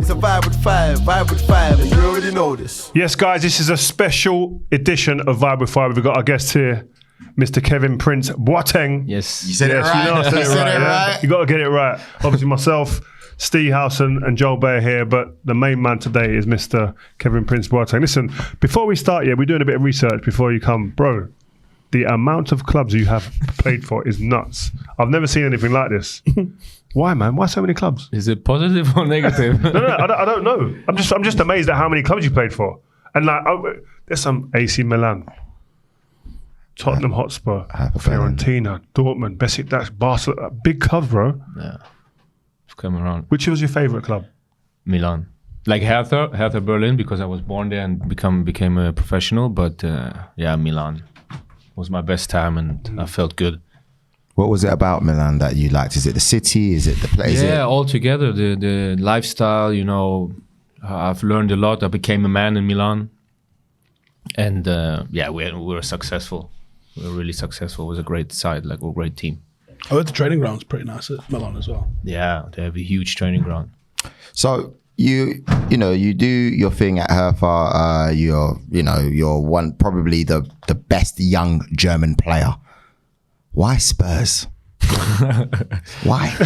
It's a vibe with five, and you already know this. Yes, guys, this is a special edition of Vibe with Five. We've got our guest here, Mr. Kevin-Prince Boateng. Yes. You said it right. You know I said it right, yeah? You got to get it right. Obviously, myself, Steve Howson and Joel Beya here, but the main man today is Mr. Kevin-Prince Boateng. Listen, before we start, we're doing a bit of research before you come. Bro, the amount of clubs you have played for is nuts. I've never seen anything like this. Why, man? Why so many clubs? Is it positive or negative? No, I don't know. I'm just amazed at how many clubs you played for. And like, there's some AC Milan, Tottenham Hotspur, Fiorentina, Dortmund, Besiktas, Barcelona, big clubs, bro. Yeah, I've come around. Which was your favourite club? Milan, like Hertha Berlin, because I was born there and became a professional. But Milan was my best time, and I felt good. What was it about Milan that you liked? Is it the city? Is it the place? Yeah, altogether the lifestyle. You know, I've learned a lot. I became a man in Milan, and we were successful. We were really successful. It was a great side, like a great team. I heard the training ground's pretty nice at Milan as well. Yeah, they have a huge training ground. So you do your thing at Hertha. You're probably the best young German player. Why Spurs? Why?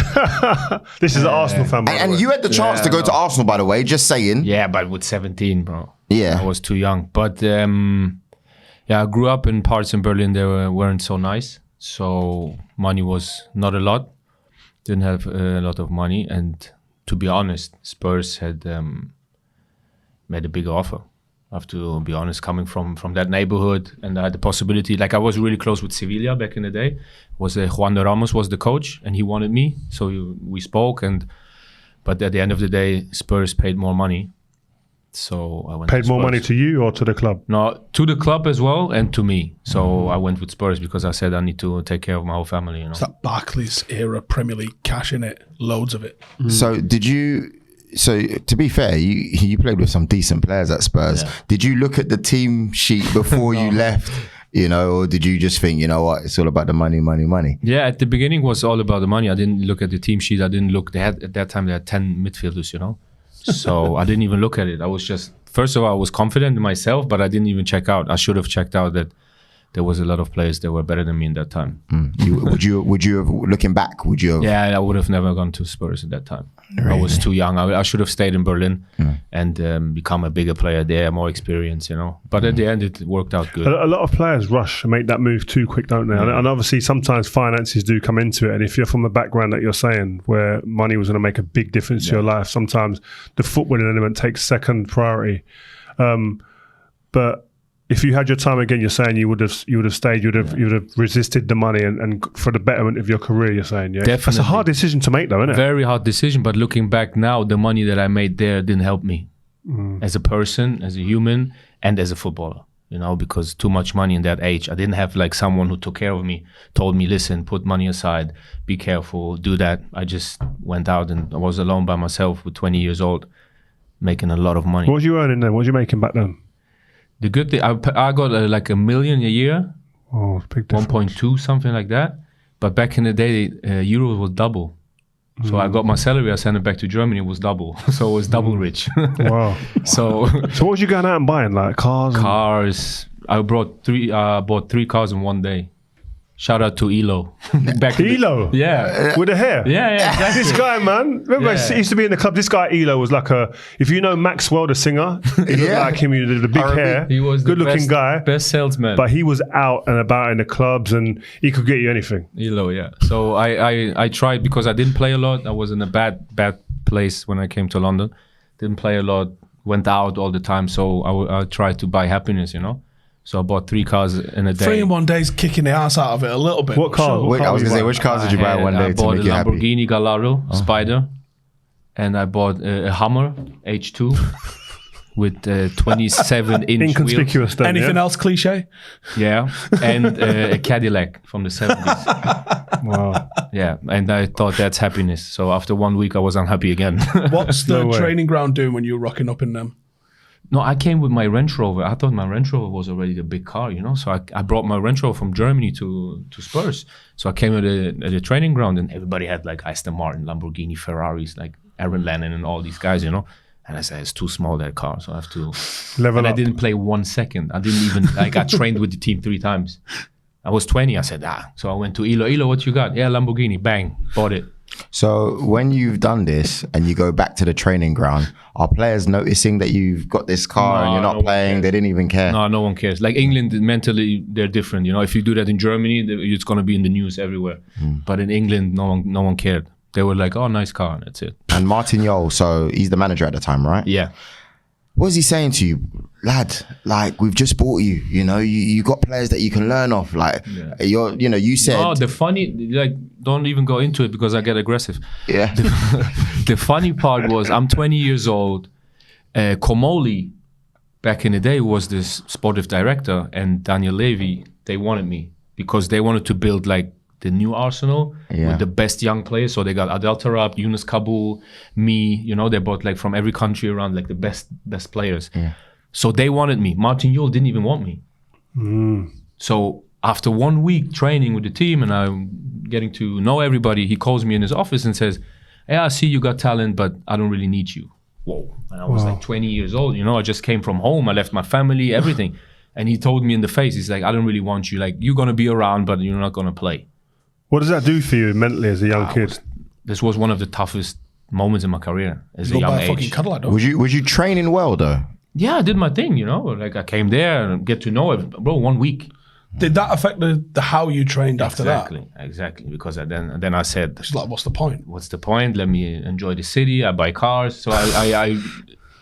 This is an Arsenal fan, by the way. And you had the chance to go to Arsenal, by the way. Just saying. Yeah, but with 17, bro. Yeah, I was too young. But I grew up in parts in Berlin that weren't so nice. So money was not a lot. Didn't have a lot of money. And to be honest, Spurs had made a bigger offer. I have to be honest, coming from that neighborhood, and I had the possibility, like I was really close with Sevilla back in the day. Juan de Ramos was the coach, and he wanted me, so we spoke. But at the end of the day, Spurs paid more money, so I went. Paid more money to you or to the club? No, to the club as well, and to me. So I went with Spurs because I said I need to take care of my whole family. You know, it's that Barclays era Premier League cash in it, loads of it. So did you? So to be fair, you played with some decent players at Spurs. Yeah. Did you look at the team sheet before you left? Or did you just think, you know what, it's all about the money? Yeah, at the beginning it was all about the money. I didn't look at the team sheet. At that time they had 10 midfielders, So I didn't even look at it. I was just, first of all, I was confident in myself, but I didn't even check out. I should have checked out that there was a lot of players that were better than me in that time. Would you have, looking back, would you have? Yeah, I would have never gone to Spurs at that time. Really? I was too young. I should have stayed in Berlin and become a bigger player there, more experience, But at the end, it worked out good. A lot of players rush and make that move too quick, don't they? And obviously, sometimes finances do come into it. And if you're from the background that you're saying, where money was going to make a big difference to your life, sometimes the footballing element takes second priority. But if you had your time again, you're saying you would have stayed, you would have resisted the money and for the betterment of your career, you're saying, yeah? Definitely. That's a hard decision to make though, isn't it? Very hard decision, but looking back now, the money that I made there didn't help me as a person, as a human, and as a footballer, because too much money in that age. I didn't have like someone who took care of me, told me, listen, put money aside, be careful, do that. I just went out and I was alone by myself with 20 years old, making a lot of money. What was you earning then? What was you making back then? The good thing, I got like $1 million a year, oh, big difference. 1.2, something like that. But back in the day, euros was double. So I got my salary, I sent it back to Germany, it was double. So it was double rich. Wow. So what was you going out and buying, like cars? Cars. I bought 3 cars in one day. Shout out to Elo. Elo? Yeah. With the hair? Yeah, exactly. This guy, man. Remember, he used to be in the club. This guy, Elo, was like if you know Maxwell, the singer, he looked like him, with the big hair. He was good-looking guy. Best salesman. But he was out and about in the clubs and he could get you anything. Elo, yeah. So I tried because I didn't play a lot. I was in a bad place when I came to London. Didn't play a lot, went out all the time. So I tried to buy happiness, So I bought 3 cars in a day. 3 in one day's kicking the ass out of it a little bit. What car? Sure. I was going to say, which cars did you buy one day to make you happy? I bought a Lamborghini Gallardo Spider, and I bought a Hummer H2 with 27-inch Inconspicuous wheels. then, Anything else cliche? Yeah, and a Cadillac from the 70s. Wow. Yeah, and I thought that's happiness. So after 1 week, I was unhappy again. What's the training ground doing when you're rocking up in them? No, I came with my Range Rover. I thought my Range Rover was already the big car, So I brought my Range Rover from Germany to Spurs. So I came at the training ground and everybody had like Aston Martin, Lamborghini, Ferraris, like Aaron Lennon and all these guys, And I said, it's too small, that car, so I have to... Level and up. I didn't play 1 second. I didn't even... I got trained with the team 3 times. I was 20. I said, So I went to Ilo, what you got? Yeah, Lamborghini. Bang. Bought it. So when you've done this and you go back to the training ground, are players noticing that you've got this car and you're not playing? They didn't even care. No one cares. Like England, mentally, they're different. You know, if you do that in Germany, it's going to be in the news everywhere. But in England, no one cared. They were like, oh, nice car. That's it. And Martin Jol, so he's the manager at the time, right? Yeah. What was he saying to you? Lad, like, we've just bought you, you know, you got players that you can learn off. Like, you said... No, the funny, like, don't even go into it because I get aggressive. Yeah. The funny part was, I'm 20 years old. Komoli, back in the day, was this sportive director, and Daniel Levy, they wanted me because they wanted to build, like, the new Arsenal with the best young players. So they got Adel Tarab, Yunus Kabul, me, you know, they brought like from every country around, like the best players. Yeah. So they wanted me. Martin Jol didn't even want me. So after 1 week training with the team and I'm getting to know everybody, he calls me in his office and says, hey, I see you got talent, but I don't really need you. Whoa. And I was like 20 years old, you know, I just came from home. I left my family, everything. And he told me in the face, he's like, I don't really want you. Like, you're going to be around, but you're not going to play. What does that do for you mentally as a young kid? This was one of the toughest moments in my career as a young age. Was you training well though? Yeah, I did my thing, you know. Like I came there and get to know it, bro. 1 week. Did that affect the how you trained after that? Exactly. Because then I said, it's like, what's the point? What's the point? Let me enjoy the city. I buy cars. So I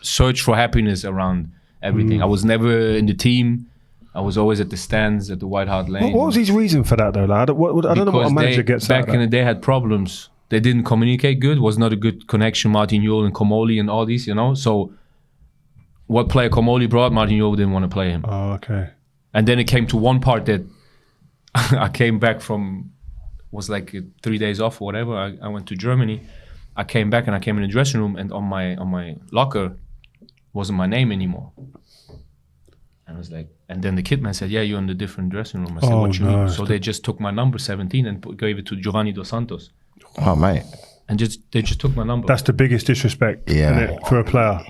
search for happiness around everything. I was never in the team. I was always at the stands at the White Hart Lane. What was his reason for that though, lad? I don't know what a manager gets back in the day had problems. They didn't communicate good. Was not a good connection. Martin Jol and Komoli and all these, you know. So what player Komoli brought, Martin Jol didn't want to play him. Oh, okay. And then it came to one part that I came back from, was like 3 days off or whatever. I went to Germany. I came back and I came in the dressing room and on my locker wasn't my name anymore. And I was like, and then the kit man said, yeah, you're in the different dressing room. I said, what you mean? So they just took my number 17 and gave it to Giovanni Dos Santos. Oh, mate. And they just took my number. That's the biggest disrespect, isn't it, for a player?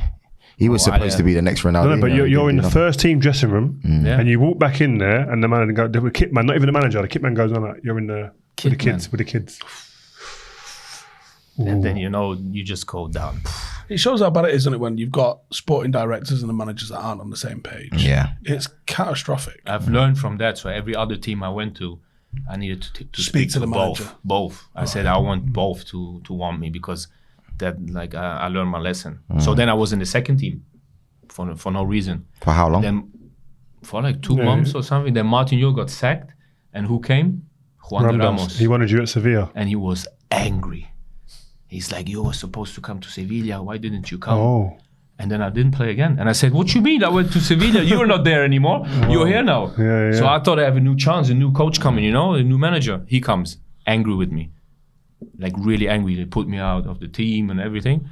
He was supposed to be the next Ronaldo. No, but you're in the first team dressing room and you walk back in there and the manager, the kit man, not even the manager, the kit man goes on that. You're in the with the kids. And then, you know, you just go down. It shows how bad it is, isn't it, when you've got sporting directors and the managers that aren't on the same page. Yeah. It's catastrophic. I've learned from that. So every other team I went to, I needed to speak to the manager. Both. I said I want both to want me because that, like, I learned my lesson. So then I was in the second team for no reason. For how long? Then for like 2 months or something. Then Martin Jol got sacked. And who came? Juan Ramos. He wanted you at Sevilla. And he was angry. He's like, you were supposed to come to Sevilla. Why didn't you come? Oh. And then I didn't play again. And I said, what you mean? I went to Sevilla. You're not there anymore. You're here now. Yeah. So I thought I have a new chance, a new coach coming, you know, a new manager. He comes angry with me. Like really angry. They put me out of the team and everything.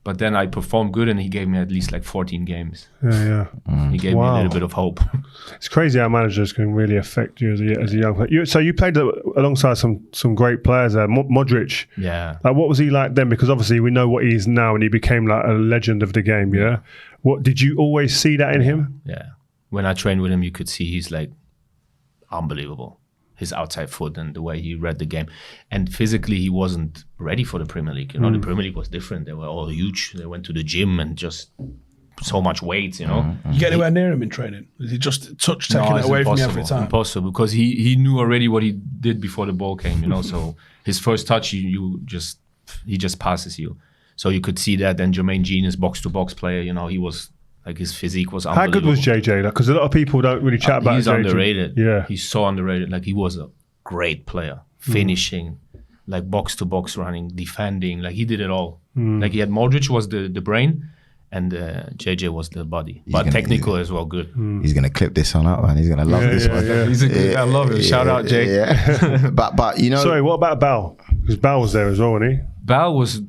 But then I performed good and he gave me at least like 14 games. Yeah. He gave me a little bit of hope. It's crazy how managers can really affect you as a young player. So you played alongside some great players there. Modric. Yeah. Like, what was he like then? Because obviously we know what he is now and he became like a legend of the game, yeah? What did you always see that in him? Yeah. When I trained with him, you could see he's like unbelievable. His outside foot and the way he read the game. And physically, he wasn't ready for the Premier League. You know, the Premier League was different. They were all huge. They went to the gym and just so much weight, you know. You get anywhere near him in training? Is he just taking it away from you every time? Impossible, because he knew already what he did before the ball came, you know. So his first touch, he just passes you. So you could see that. Then Jermaine Genius, box-to-box player, you know, he was... Like his physique was unbelievable. How good was JJ? Because a lot of people don't really chat about He's JJ. underrated. Yeah. He's so underrated. Like he was a great player. Finishing, like box to box running, defending. Like he did it all. Like he had Modric was the brain and JJ was the body. But technical as well, good. He's going to clip this one up, man. He's going to love this one. Yeah. He's a good, I love him. Shout out, Jake. Yeah. but you know... Sorry, what about Bale? Because Bale was there as well, wasn't he? Bale was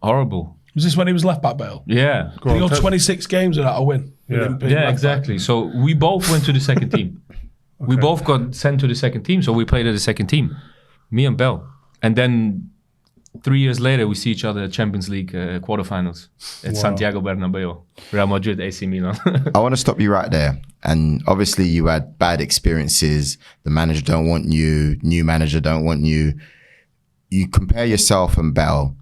horrible. Was this when he was left back, Bale? Yeah. He got 26 games without a win. Yeah, exactly. So we both went to the second team. We both got sent to the second team, so we played at the second team. Me and Bale. And then 3 years later, we see each other at Champions League quarterfinals at Santiago Bernabeu, Real Madrid, AC Milan. I want to stop you right there. And obviously you had bad experiences. The manager don't want you. New manager don't want you. You compare yourself and Bale.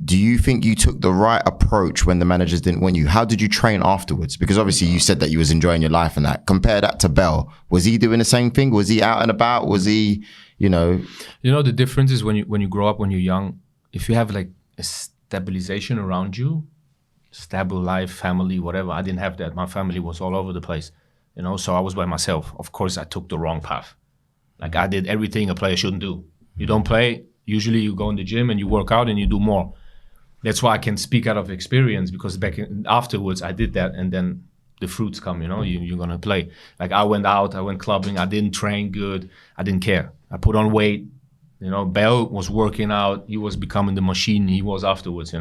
Do you think you took the right approach when the managers didn't want you? How did you train afterwards? Because obviously you said that you was enjoying your life and that. Compare that to Bale. Was he doing the same thing? Was he out and about? Was he, You know, the difference is when you grow up, when you're young, if you have like a stabilization around you, stable life, family, whatever. I didn't have that. My family was all over the place, so I was by myself. Of course, I took the wrong path. Like I did everything a player shouldn't do. You don't play. Usually you go in the gym and you work out and you do more. That's why I can speak out of experience, because afterwards I did that, and then the fruits come, you're going to play. Like I went out, I went clubbing, I didn't train good. I didn't care. I put on weight. Bale was working out. He was becoming the machine he was afterwards,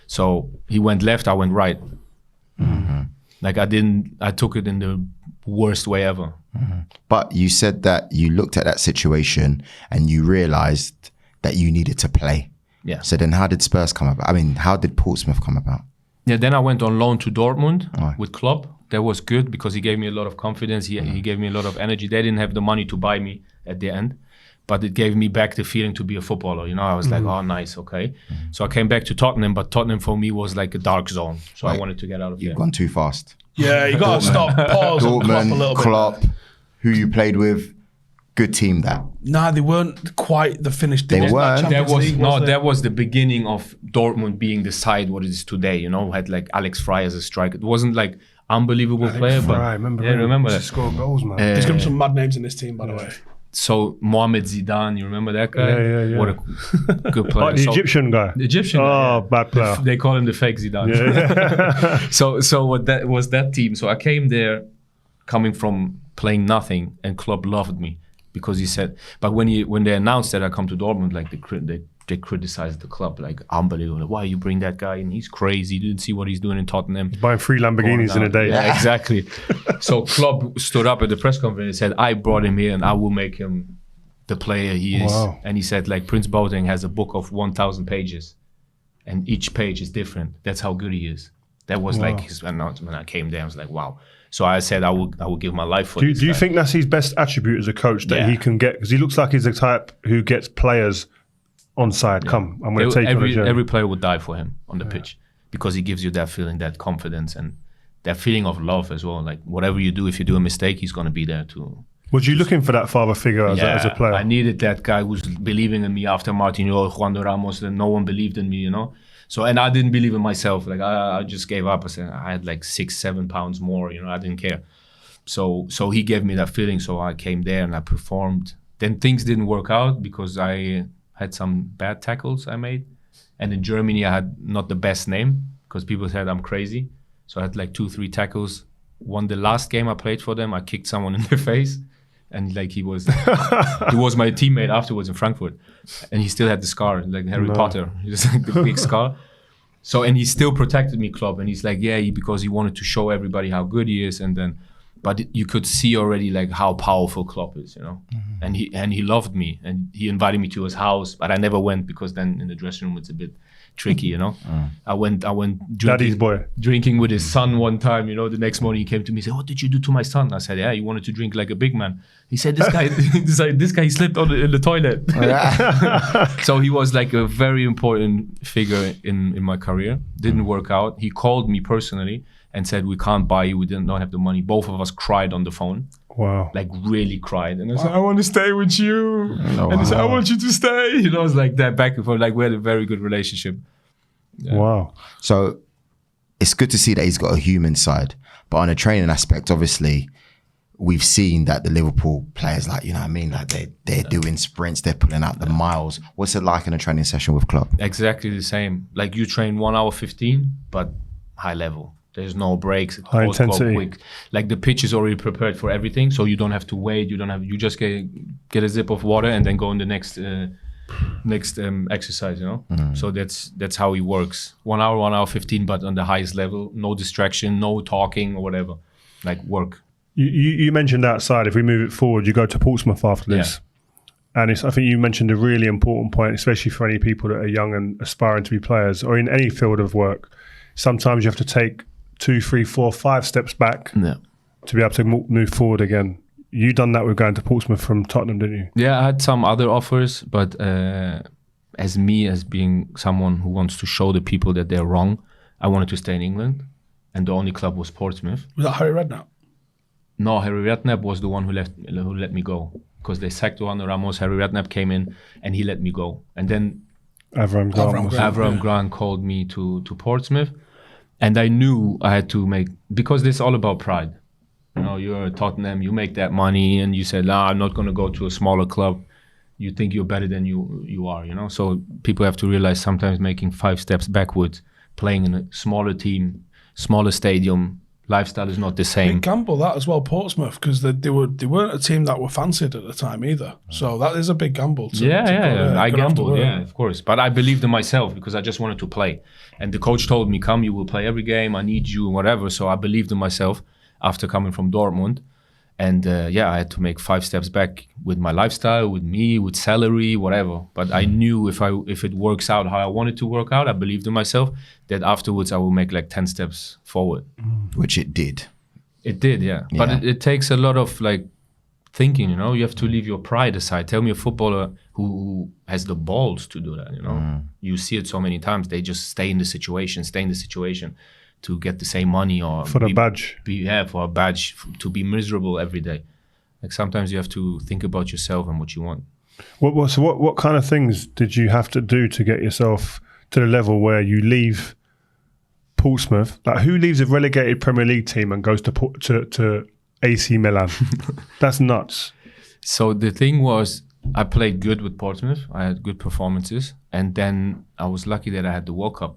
So he went left, I went right. Mm-hmm. Like I took it in the worst way ever. Mm-hmm. But you said that you looked at that situation and you realized that you needed to play. Yeah. So then how did Spurs come about? I mean, how did Portsmouth come about? Yeah, then I went on loan to Dortmund Right. with Klopp. That was good because he gave me a lot of confidence. He gave me a lot of energy. They didn't have the money to buy me at the end, but it gave me back the feeling to be a footballer. I was like, oh, nice, okay. So I came back to Tottenham, but Tottenham for me was like a dark zone. So I wanted to get out of there. You've gone too fast. Yeah, you got to stop, pause, and Klopp a little bit. Klopp, who you played with, good team that. Nah, they weren't quite the finished. They weren't. That was the beginning of Dortmund being the side what it is today. Had like Alex Fry as a striker. It wasn't like unbelievable player, but remember that. Score goals, man. There's going to be some mad names in this team, by the way. So Mohamed Zidane, you remember that guy? Yeah. What a good player. Like the Egyptian guy. The Egyptian guy. Oh, bad player. They call him the fake Zidane. Yeah. So what that was that team. So I came there coming from playing nothing, and Klopp loved me because he said, but when they announced that I come to Dortmund, like they criticized the club, like unbelievable. Why you bring that guy in? He's crazy. You didn't see what he's doing in Tottenham. Buying 3 Lamborghinis in a day. Yeah, exactly. So Klopp stood up at the press conference and said, I brought him here and I will make him the player he is. Wow. And he said, like, Prince Boateng has a book of 1,000 pages and each page is different. That's how good he is. That was like his announcement. I came there, I was like, wow. So I said, I will give my life for this Do you guy. think that's his best attribute as a coach, that he can get? Because he looks like he's the type who gets players on side. Come, I'm going to take you on a journey. Every player would die for him on the pitch because he gives you that feeling, that confidence, and that feeling of love as well. Like whatever you do, if you do a mistake, he's going to be there too. Was you looking for that father figure as a player? I needed that guy who's believing in me after Martin Jol, Juan de Ramos, and no one believed in me, So, and I didn't believe in myself. Like I just gave up. I said I had like 6-7 pounds more, I didn't care. So he gave me that feeling. So I came there and I performed. Then things didn't work out because I had some bad tackles I made. And in Germany, I had not the best name because people said I'm crazy. So I had like 2-3 tackles. The last game I played for them, I kicked someone in the face. And like he was my teammate afterwards in Frankfurt. And he still had the scar, like Harry Potter. He was like the big scar. So, and he still protected me, Klopp. And he's like, because he wanted to show everybody how good he is. And then, but you could see already like how powerful Klopp is, Mm-hmm. And he loved me, and he invited me to his house, but I never went because then in the dressing room it's a bit tricky, I went Daddy's boy. drinking with his son one time, the next morning he came to me and said, what did you do to my son? I said, he wanted to drink like a big man. He said, this guy slept in the toilet. So he was like a very important figure in my career. Didn't work out. He called me personally and said, we can't buy you, we don't have the money. Both of us cried on the phone. Wow. Like really cried. And I said, I want to stay with you. And he said, I want you to stay. It was like that back and forth. Like we had a very good relationship. Yeah. Wow. So it's good to see that he's got a human side. But on a training aspect, obviously, we've seen that the Liverpool players, like, like they're doing sprints, they're pulling out the miles. What's it like in a training session with Klopp? Exactly the same. Like you train 1 hour 15, but high level. There's no breaks. High intensity. Quick. Like the pitch is already prepared for everything, so you don't have to wait. You just get a sip of water and then go in the next exercise. Mm-hmm. So that's how he works. 1 hour, 1 hour 15, but on the highest level, no distraction, no talking or whatever. Like work. You mentioned outside. If we move it forward, you go to Portsmouth after this. And I think you mentioned a really important point, especially for any people that are young and aspiring to be players, or in any field of work. Sometimes you have to take 2, 3, 4, 5 steps back to be able to move forward again. You done that with going to Portsmouth from Tottenham, didn't you? Yeah, I had some other offers, but as being someone who wants to show the people that they're wrong, I wanted to stay in England, and the only club was Portsmouth. Was that Harry Redknapp? No, Harry Redknapp was the one who let me go, because they sacked Juan Ramos. Harry Redknapp came in and he let me go, and then Avram Grant called me to Portsmouth, and I knew I had to because this is all about pride. You know, you're at Tottenham, you make that money, and you said, I'm not going to go to a smaller club. You think you're better than you are, you know? So people have to realize sometimes making 5 steps backwards, playing in a smaller team, smaller stadium, lifestyle is not the same. Big gamble that as well, Portsmouth, because they weren't a team that were fancied at the time either. So that is a big gamble. I gambled, of course. But I believed in myself because I just wanted to play. And the coach told me, come, you will play every game, I need you, whatever. So I believed in myself after coming from Dortmund. And I had to make 5 steps back with my lifestyle, with me, with salary, whatever. But I knew if it works out how I wanted to work out, I believed in myself, that afterwards I will make like 10 steps forward. Which it did. It did, yeah. But it takes a lot of like thinking, you know. You have to leave your pride aside. Tell me a footballer who has the balls to do that, you know. You see it so many times. They just stay in the situation to get the same money, or for the badge. For a badge, to be miserable every day. Like sometimes you have to think about yourself and what you want. What kind of things did you have to do to get yourself to the level where you leave Portsmouth? Like, who leaves a relegated Premier League team and goes to AC Milan? That's nuts. So the thing was, I played good with Portsmouth. I had good performances, and then I was lucky that I had the World Cup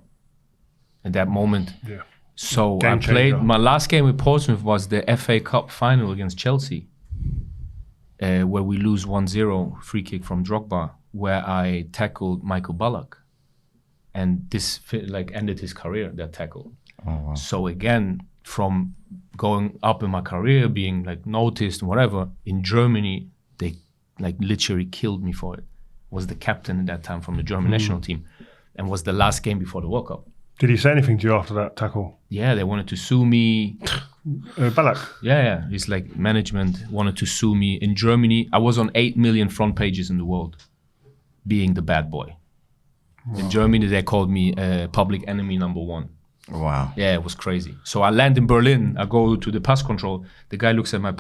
at that moment. Yeah. So I played, my last game with Portsmouth was the FA Cup final against Chelsea, where we lose 1-0, free kick from Drogba, where I tackled Michael Ballack. And this ended his career, that tackle. Oh, wow. So again, from going up in my career, being like noticed and whatever, in Germany, they like literally killed me for it. Was the captain at that time from the German national team, and was the last game before the World Cup. Did he say anything to you after that tackle? Yeah, they wanted to sue me. Ballack? Yeah. It's like management wanted to sue me. In Germany, I was on 8 million front pages in the world, being the bad boy. Wow. In Germany, they called me public enemy #1. Wow. Yeah, it was crazy. So I land in Berlin. I go to the pass control. The guy looks at my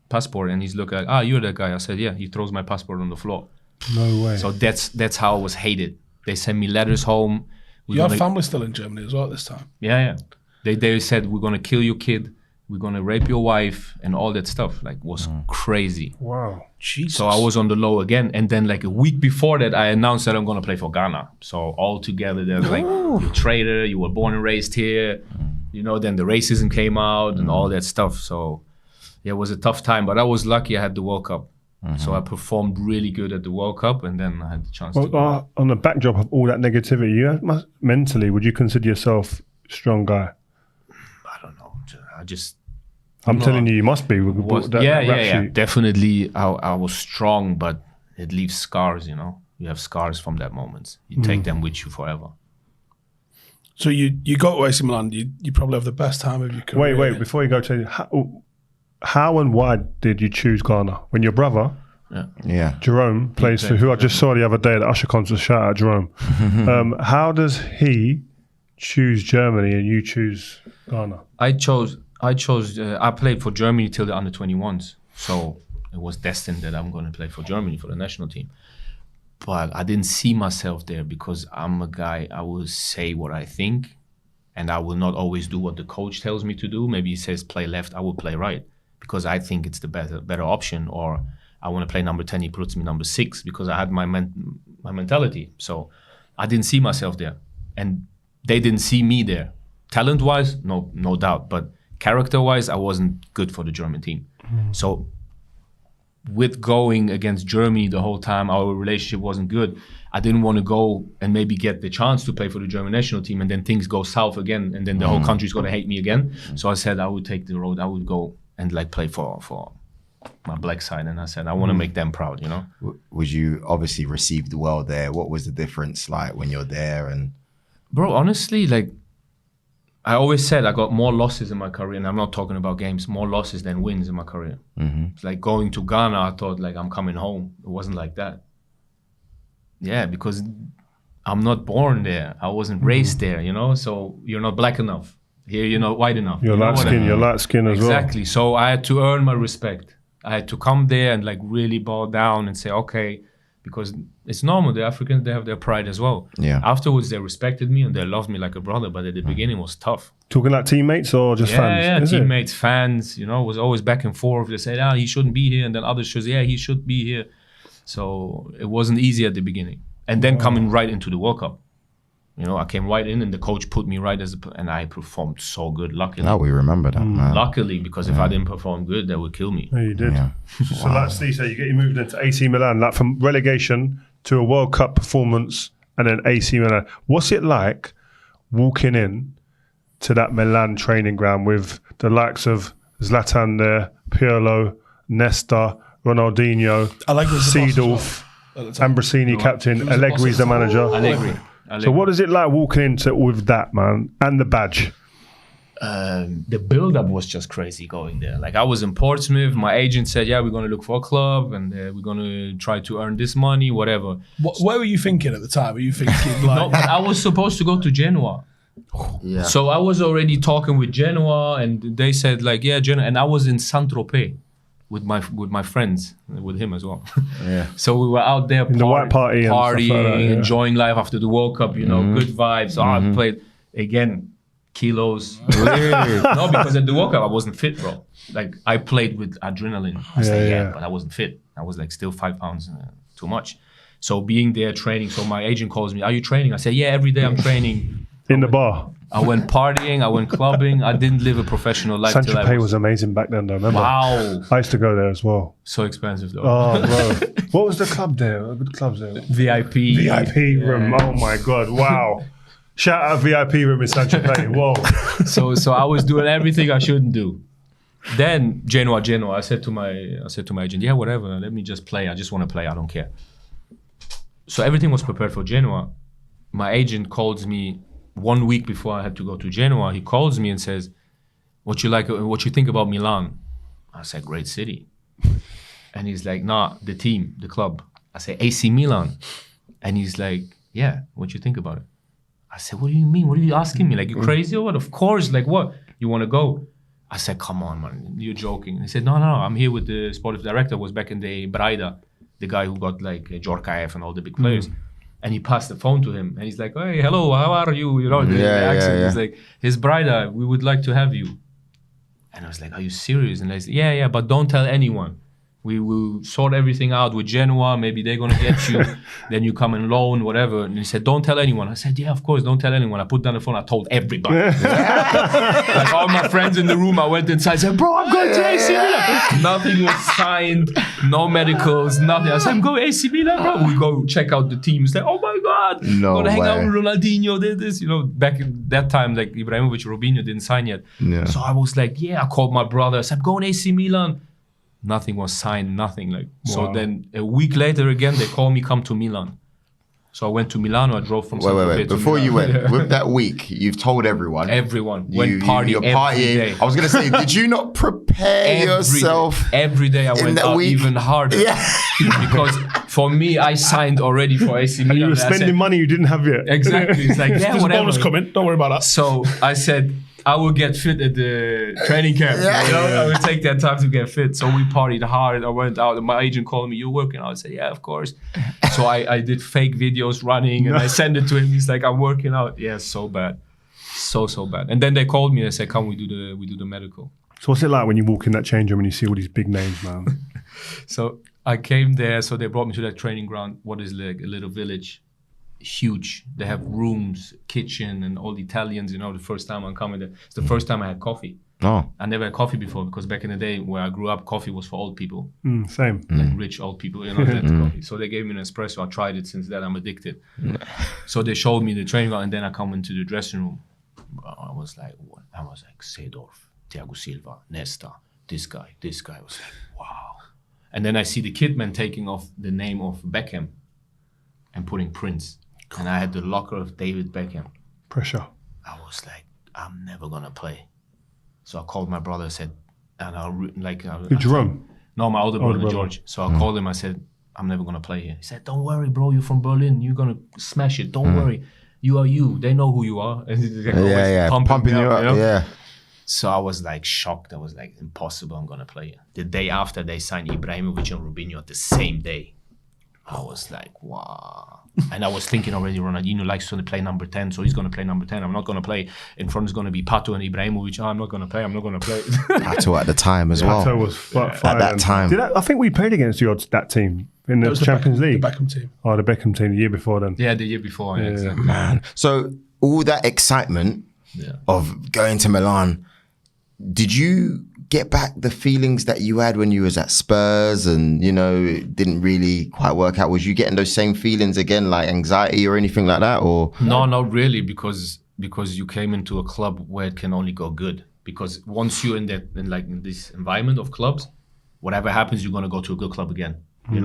passport, and he's looking like, you're that guy. I said, yeah. He throws my passport on the floor. No way. So that's how I was hated. They sent me letters home. Your family's still in Germany as well at this time? Yeah. They said, we're going to kill your kid, we're going to rape your wife, and all that stuff. Like, was crazy. Wow. Jesus. So I was on the low again. And then like a week before that, I announced that I'm going to play for Ghana. So all together, they're like, you're a traitor, you were born and raised here. You know, then the racism came out and all that stuff. So yeah, it was a tough time. But I was lucky I had the World Cup. So I performed really good at the World Cup, and then I had the chance to go. On the backdrop of all that negativity, mentally, would you consider yourself a strong guy? I don't know. I'm telling you must be. Yeah. Definitely, I was strong, but it leaves scars, you know. You have scars from that moment. You take them with you forever. So you go to AC Milan, you probably have the best time of your career. Wait, before you go to... How and why did you choose Ghana? When your brother, Jerome, plays for, who I just saw the other day at the Usher concert, shout out Jerome. How does he choose Germany and you choose Ghana? I played for Germany till the under-21s. So it was destined that I'm going to play for Germany, for the national team. But I didn't see myself there because I'm a guy, I will say what I think, and I will not always do what the coach tells me to do. Maybe he says play left, I will play right, because I think it's the better option, or I want to play number 10, he puts me number 6, because I had my mentality. So I didn't see myself there, and they didn't see me there. Talent-wise, no doubt, but character-wise, I wasn't good for the German team. So with going against Germany the whole time, our relationship wasn't good. I didn't want to go and maybe get the chance to play for the German national team, and then things go south again, and then the whole country's going to hate me again. So I said I would take the road. I would go and like play for my black side, and I said I want to make them proud. You know. Was you obviously received well there? What was the difference like when you're there? And bro, honestly, like I always said, I got more losses in my career, and I'm not talking about games, more losses than wins in my career. It's like going to Ghana, I thought like I'm coming home. It wasn't like that. Yeah, because I'm not born there. I wasn't raised there, you know. So you're not black enough. Here you're not white enough. You're light skin. You're light skin as well. Exactly. So I had to earn my respect. I had to come there and like really bow down and say, okay, because it's normal. The Africans, they have their pride as well. Yeah. Afterwards, they respected me and they loved me like a brother. But at the beginning, it was tough. Talking like teammates or just fans? Yeah, Is teammates, fans. You know, it was always back and forth. They said, he shouldn't be here, and then others said, he should be here. So it wasn't easy at the beginning. And then coming right into the World Cup. You know, I came right in and the coach put me right and I performed so good, luckily. now we remember that, man. Luckily, because if I didn't perform good, they would kill me. Yeah, you did. Yeah. So like Steve said, you moved into AC Milan, like from relegation to a World Cup performance and then AC Milan. What's it like walking in to that Milan training ground with the likes of Zlatan there, Pirlo, Nesta, Ronaldinho, I like Seedorf, Ambrosini captain, Allegri's the manager. Allegri. So what is it like walking into with that, man, and the badge? The build-up was just crazy going there. Like I was in Portsmouth, my agent said, we're going to look for a club and we're going to try to earn this money, whatever. What were you thinking at the time? Were you thinking like... No, but I was supposed to go to Genoa. Yeah. So I was already talking with Genoa and they said like, Genoa. And I was in Saint-Tropez with my friends, with him as well. Yeah. So we were out there the white party and stuff partying, like that, enjoying life after the World Cup, you know, good vibes. So I played, again, kilos. No, because at the World Cup, I wasn't fit, bro. Like, I played with adrenaline. I said, but I wasn't fit. I was like still 5 pounds too much. So being there training, so my agent calls me, are you training? I say, every day I'm training. In the bar? I went partying, I went clubbing. I didn't live a professional life. Saint-Tropez was amazing back then, though, remember? Wow. I used to go there as well. So expensive, though. Oh, bro. What was the club there? What good clubs there? VIP. VIP room. Oh, my God. Wow. Shout out VIP room in Saint-Tropez. Whoa. So I was doing everything I shouldn't do. Then Genoa. I said to my agent, whatever. Let me just play. I just want to play. I don't care. So everything was prepared for Genoa. My agent calls me 1 week before I had to go to Genoa. He calls me and says, what you think about Milan? I said, great city. And he's like, nah, the team, the club. I say, AC Milan. And he's like, what you think about it? I said, what do you mean? What are you asking me? Like, you crazy or what? Of course, like what? You want to go? I said, come on, man, you're joking. And he said, no, I'm here with the sportive director, was back in the Braida, the guy who got like Djorkaeff and all the big players. And he passed the phone to him, and he's like, "Hey, hello, how are you?" You know, the accent. He's like, "His bride, we would like to have you." And I was like, "Are you serious?" And I said, "Yeah, but don't tell anyone. We will sort everything out with Genoa. Maybe they're gonna get you. Then you come and loan, whatever." And he said, "Don't tell anyone." I said, "Yeah, of course, don't tell anyone." I put down the phone. I told everybody. Like all my friends in the room. I went inside. I said, "Bro, I'm going to AC Milan." Nothing was signed. No medicals. Nothing. I said, "I'm going to AC Milan, bro." We go check out the teams. Like, oh my God, no gonna hang out way. with Ronaldinho. Did this, you know? Back in that time, like Ibrahimovic, Robinho didn't sign yet. Yeah. So I was like, I called my brother. I said, "I'm going to AC Milan." Nothing was signed, nothing. Like So then a week later again, they called me, come to Milan. So I went to Milano. I drove from Wait. Before you went, with that week, you've told everyone. Everyone. Went party you're every partying. day. I was going to say, did you not prepare yourself? Every day I went that out week? even harder. Yeah. Because for me, I signed already for AC Milan. You were spending money you didn't have yet. Exactly. It's like, There's a whatever. bonus coming. Don't worry about that. So I said, I will get fit at the training camp. Yeah. You know, I will take that time to get fit. So we partied hard. I went out and my agent called me, "You working?" I said, "Yeah, of course." So I did fake videos running and I sent it to him. He's like, "I'm working out." Yeah, so bad. So bad. And then they called me and they said, "Come, we do the medical." So what's it like when you walk in that change room and you see all these big names, man? So I came there. So they brought me to that training ground. What is like a little village. Huge. They have rooms, kitchen, and all the Italians. You know, the first time I'm coming there, it's the first time I had coffee. Oh. I never had coffee before because back in the day where I grew up, coffee was for old people, Same. like rich old people. You know, that coffee. So they gave me an espresso. I tried it. Since then, I'm addicted. So they showed me the training ground, and then I come into the dressing room. I was like, what? I was like, Seedorf, Thiago Silva, Nesta, this guy. I was like, wow. And then I see the kidman taking off the name of Beckham and putting Prince. And I had the locker of David Beckham. Pressure. I was like, I'm never gonna play. So I called my brother. I said, and Jerome? No, my older brother George. So I called him. I said, I'm never gonna play here. He said, don't worry, bro. You're from Berlin. You're gonna smash it. Don't worry. You are you. They know who you are. And he's like pumping you up. You know? Yeah. So I was like shocked. I was like, impossible. I'm gonna play. The day after, they signed Ibrahimovic and Robinho at the same day. I was like, wow. And I was thinking already, Ronaldinho likes to play number 10, so he's going to play number 10. I'm not going to play. In front is going to be Pato and Ibrahimovic. I'm not going to play. Pato at the time as well. Pato was at that time. I think we played against that team in the Champions League. The Beckham team. Oh, the Beckham team the year before then. Yeah, the year before. Yeah, exactly. Man. So all that excitement of going to Milan, did you get back the feelings that you had when you was at Spurs and, it didn't really quite work out? Was you getting those same feelings again, like anxiety or anything like that? Or no, not really, because you came into a club where it can only go good. Because once you're in this environment of clubs, whatever happens, you're going to go to a good club again.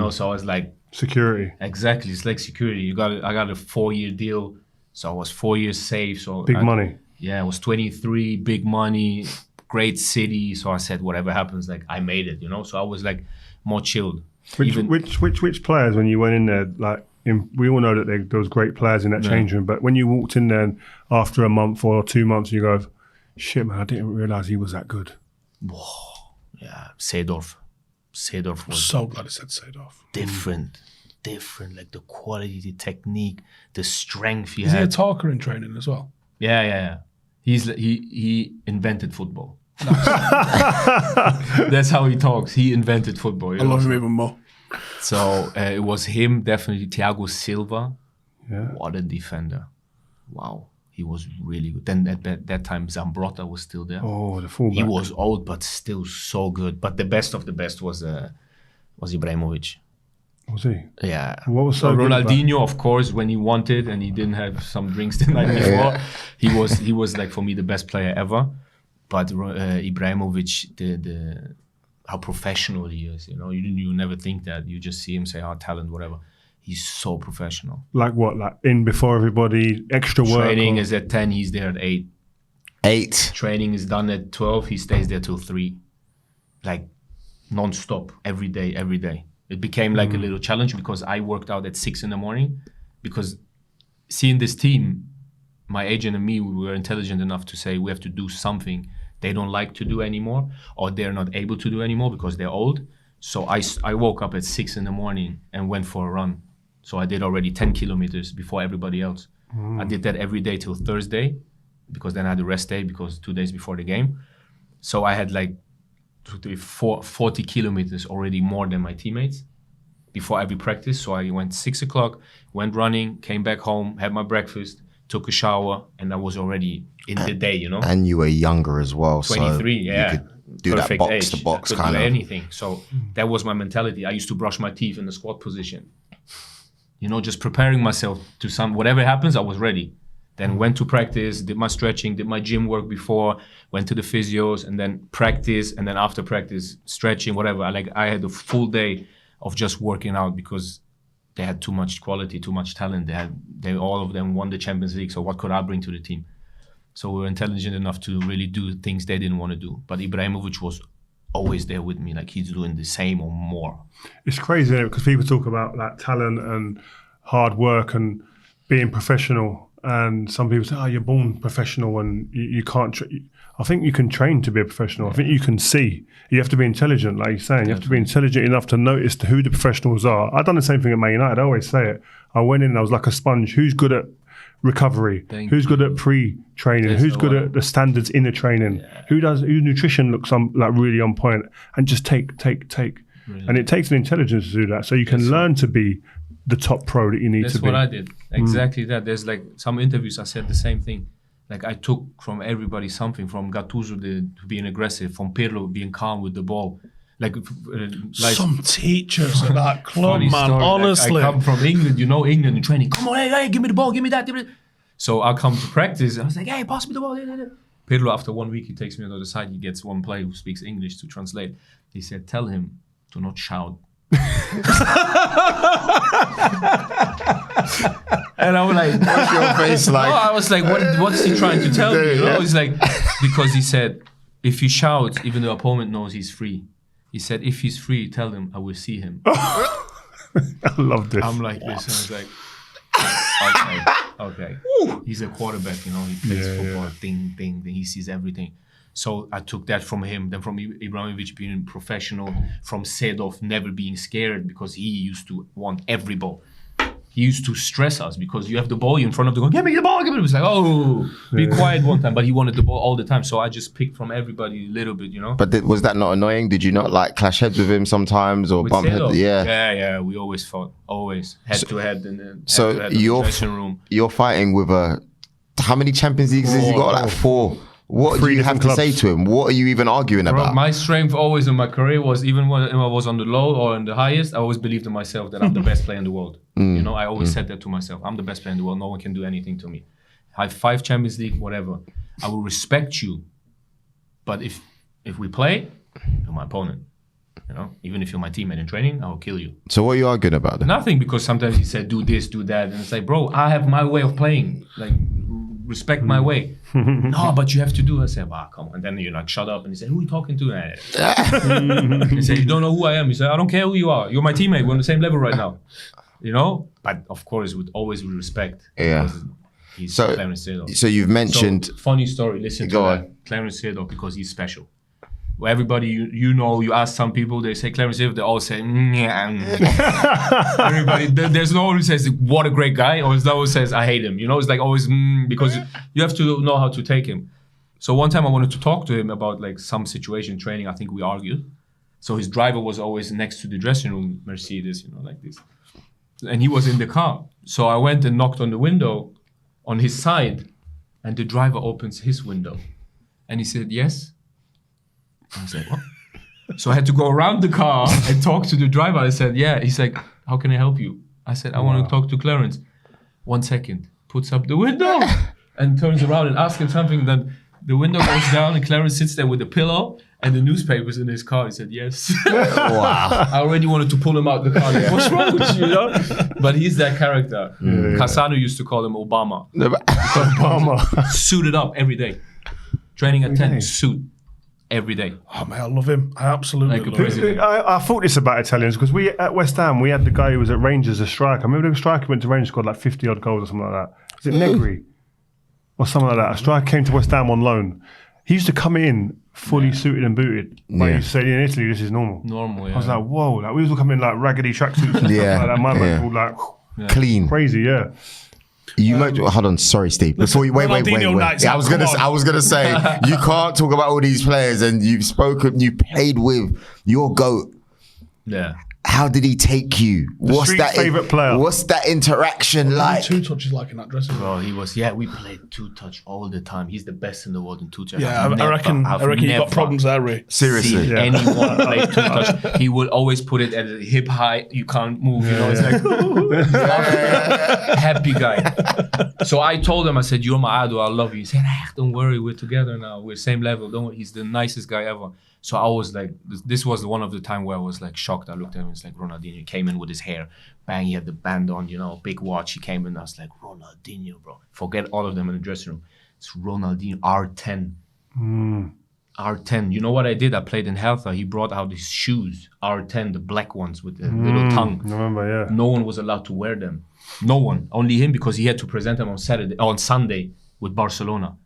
So I was like... Security. Exactly. It's like security. I got a 4-year deal. So I was 4 years safe. So big money. Yeah, I was 23, big money, great city. So I said, whatever happens, like I made it, So I was like more chilled. Which players, when you went in there, we all know that there was great players in that change room, but when you walked in there after a month or 2 months, you go, shit, man, I didn't realize he was that good. Whoa. Yeah, Seedorf was So glad I said Seedorf. different, like the quality, the technique, the strength he Is had. he a talker in training as well? Yeah. He invented football. That's how he talks. He invented football. I love him even more. So it was him, definitely. Thiago Silva. Yeah. What a defender. Wow. He was really good. Then at that time, Zambrotta was still there. Oh, the fullback. He was old, but still so good. But the best of the best was Ibrahimovic. Was he? Yeah. What was so good Ronaldinho, of course, when he wanted and he didn't have some drinks the night before, he was like for me the best player ever. But Ibrahimovic, the how professional he is, you never think that. You just see him say, talent, whatever. He's so professional. Like what? Like in before everybody, extra work? Training is at 10, he's there at 8. 8. Training is done at 12, he stays there till 3. Like non-stop, every day. It became like a little challenge because I worked out at 6 in the morning. Because seeing this team, my agent and me, we were intelligent enough to say we have to do something they don't like to do anymore or they're not able to do anymore because they're old. So I woke up at 6 in the morning and went for a run. So I did already 10 kilometers before everybody else. I did that every day till Thursday because then I had a rest day because 2 days before the game. So I had like 40 kilometers already more than my teammates before every practice. So I went 6 o'clock, went running, came back home, had my breakfast, took a shower, and I was already in the day, And you were younger as well. 23, so yeah. You could do Perfect that box age. to box I could kind do of. anything. So that was my mentality. I used to brush my teeth in the squat position. Just preparing myself to whatever happens, I was ready. Then went to practice, did my stretching, did my gym work before, went to the physios, and then practice, and then after practice, stretching, whatever. I had a full day of just working out because they had too much quality, too much talent. They all of them won the Champions League. So what could I bring to the team? So we were intelligent enough to really do things they didn't want to do. But Ibrahimovic was always there with me, like he's doing the same or more. It's crazy, isn't it? Because people talk about like talent and hard work and being professional, and some people say, you're born professional and you can't I think you can train to be a professional. I think you can see. You have to be intelligent, like you're saying. You have to be intelligent enough to notice who the professionals are. I've done the same thing at Man United. I always say it. I went in and I was like a sponge. Who's good at recovery? Who's good at pre-training? Who's good at the standards in the training? Whose nutrition looks like really on point? And just take. Really? And it takes an intelligence to do that. So you can learn to be the top pro that you need to be. That's what I did. Exactly that. There's like some interviews I said the same thing. Like I took from everybody something, from Gattuso to being aggressive, from Pirlo being calm with the ball. Like some teachers at that club, man. Story. Honestly, like I come from England. England in training. Come on, hey, give me the ball, give me that. So I come to practice. I was like, hey, pass me the ball. Pirlo, after 1 week, he takes me on the other side. He gets one player who speaks English to translate. He said, tell him do not shout. And I was like, What's your face like? no, I was like, what's he trying to tell me? You know, it's like, because he said, if he shouts, even the opponent knows he's free. He said, if he's free, tell him I will see him. I love this. I'm like this. And I was like, okay. He's a quarterback, you know, he plays football, ding. He sees everything. So I took that from him, then from Ibrahimovic being professional, from Seedorf never being scared because he used to want every ball. He used to stress us because you have the ball in front of the goal. Give me the ball. It was like, oh, be quiet one time. But he wanted the ball all the time. So I just picked from everybody a little bit, you know. But was that not annoying? Did you not like clash heads with him sometimes or With bump heads? Seedorf? Yeah. Yeah. We always fought, always head to head in the So head-to-head in the dressing room. you're fighting with how many Champions Leagues has he got? Like 4. What do you have to say to him? What are you even arguing about? My strength always in my career was, even when I was on the low or on the highest, I always believed in myself that I'm the best player in the world. You know, I always said that to myself. I'm the best player in the world. No one can do anything to me. I have 5 Champions League, whatever. I will respect you. But if we play, you're my opponent. You know, even if you're my teammate in training, I will kill you. So what are you arguing about then? Nothing, because sometimes he said, do this, do that. And it's like, bro, I have my way of playing. Like, respect my way. No, but you have to do it. I said, come on. And then you're like, shut up. And he said, who are you talking to? He said, you don't know who I am. He said, I don't care who you are. You're my teammate. We're on the same level right now. You know? But of course, always with respect. Yeah. He's So- Clarence Seedorf. So you've mentioned... So, funny story. Listen to Go that. on. Clarence Seedorf, because he's special. Well, everybody, you know, you ask some people, they say Clarence Seedorf, they all say, everybody, there's no one who says, what a great guy, or no one says, I hate him. You know, it's like always, because you have to know how to take him. So one time I wanted to talk to him about like some situation training. I think we argued. So his driver was always next to the dressing room, Mercedes, you know, like this. And he was in the car. So I went and knocked on the window on his side, and the driver opens his window. And he said, yes. I was like, what? So I had to go around the car and talk to the driver. I said, yeah. He's like, how can I help you? I said, I want to talk to Clarence. 1 second. Puts up the window and turns around and asks him something. Then the window goes down and Clarence sits there with a pillow and the newspapers in his car. He said, yes. Wow. I already wanted to pull him out the car. Like, what's wrong with you, you know? But he's that character. Cassano used to call him Obama. Obama. Suited up every day. Training at 10, suit. Every day. Oh, mate, I love him. I absolutely Like a love him. president. I thought this about Italians because we at West Ham we had the guy who was at Rangers, a striker. I remember the striker went to Rangers, scored like 50 odd goals or something like that. Was it Negri or something like that? A striker came to West Ham on loan. He used to come in fully suited and booted. But he used to say in Italy this is normal. Normal, yeah. I was like, whoa! Like we was all coming in like raggedy tracksuits and Yeah, stuff like that. My man all like Clean. crazy, yeah. Hold on, sorry, Steve. Before you wait. Ronaldinho nights Yeah, out, I was come gonna on. say you can't talk about all these players, and you played with your GOAT. Yeah. How did he take you? What's street's that favourite player. What's that interaction like? 2 touches like in that dressing room. Bro, he was, we played 2-touch all the time. He's the best in the world in 2-touch. Yeah, I reckon you've got problems there, Ray. Seriously. See anyone play 2-touch. He will always put it at a hip height. You can't move, you know. It's like, happy guy. So I told him, I said, you're my idol. I love you. He said, don't worry. We're together now. We're same level. Don't worry. He's the nicest guy ever. So I was like, this was one of the time where I was like shocked. I looked at him, it's like Ronaldinho came in with his hair, bang, he had the band on, you know, big watch. He came in, I was like, Ronaldinho, bro. Forget all of them in the dressing room. It's Ronaldinho, R10. R10. You know what I did? I played in Hertha. He brought out his shoes, R10, the black ones with the little tongue. I remember, yeah. No one was allowed to wear them. No one. Only him, because he had to present them on Sunday with Barcelona.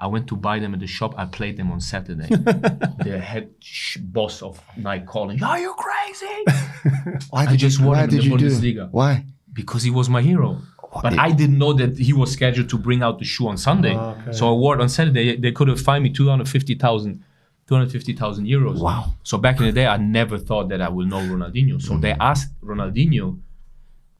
I went to buy them at the shop. I played them on Saturday. The head boss of Nike calling, are you crazy? Why I just wore them in the you do? Bundesliga. Why? Because he was my hero. But I didn't know that he was scheduled to bring out the shoe on Sunday. Okay. So I wore it on Saturday. They could have fined me 250,000 euros. Wow. So back in the day, I never thought that I will know Ronaldinho. So they asked Ronaldinho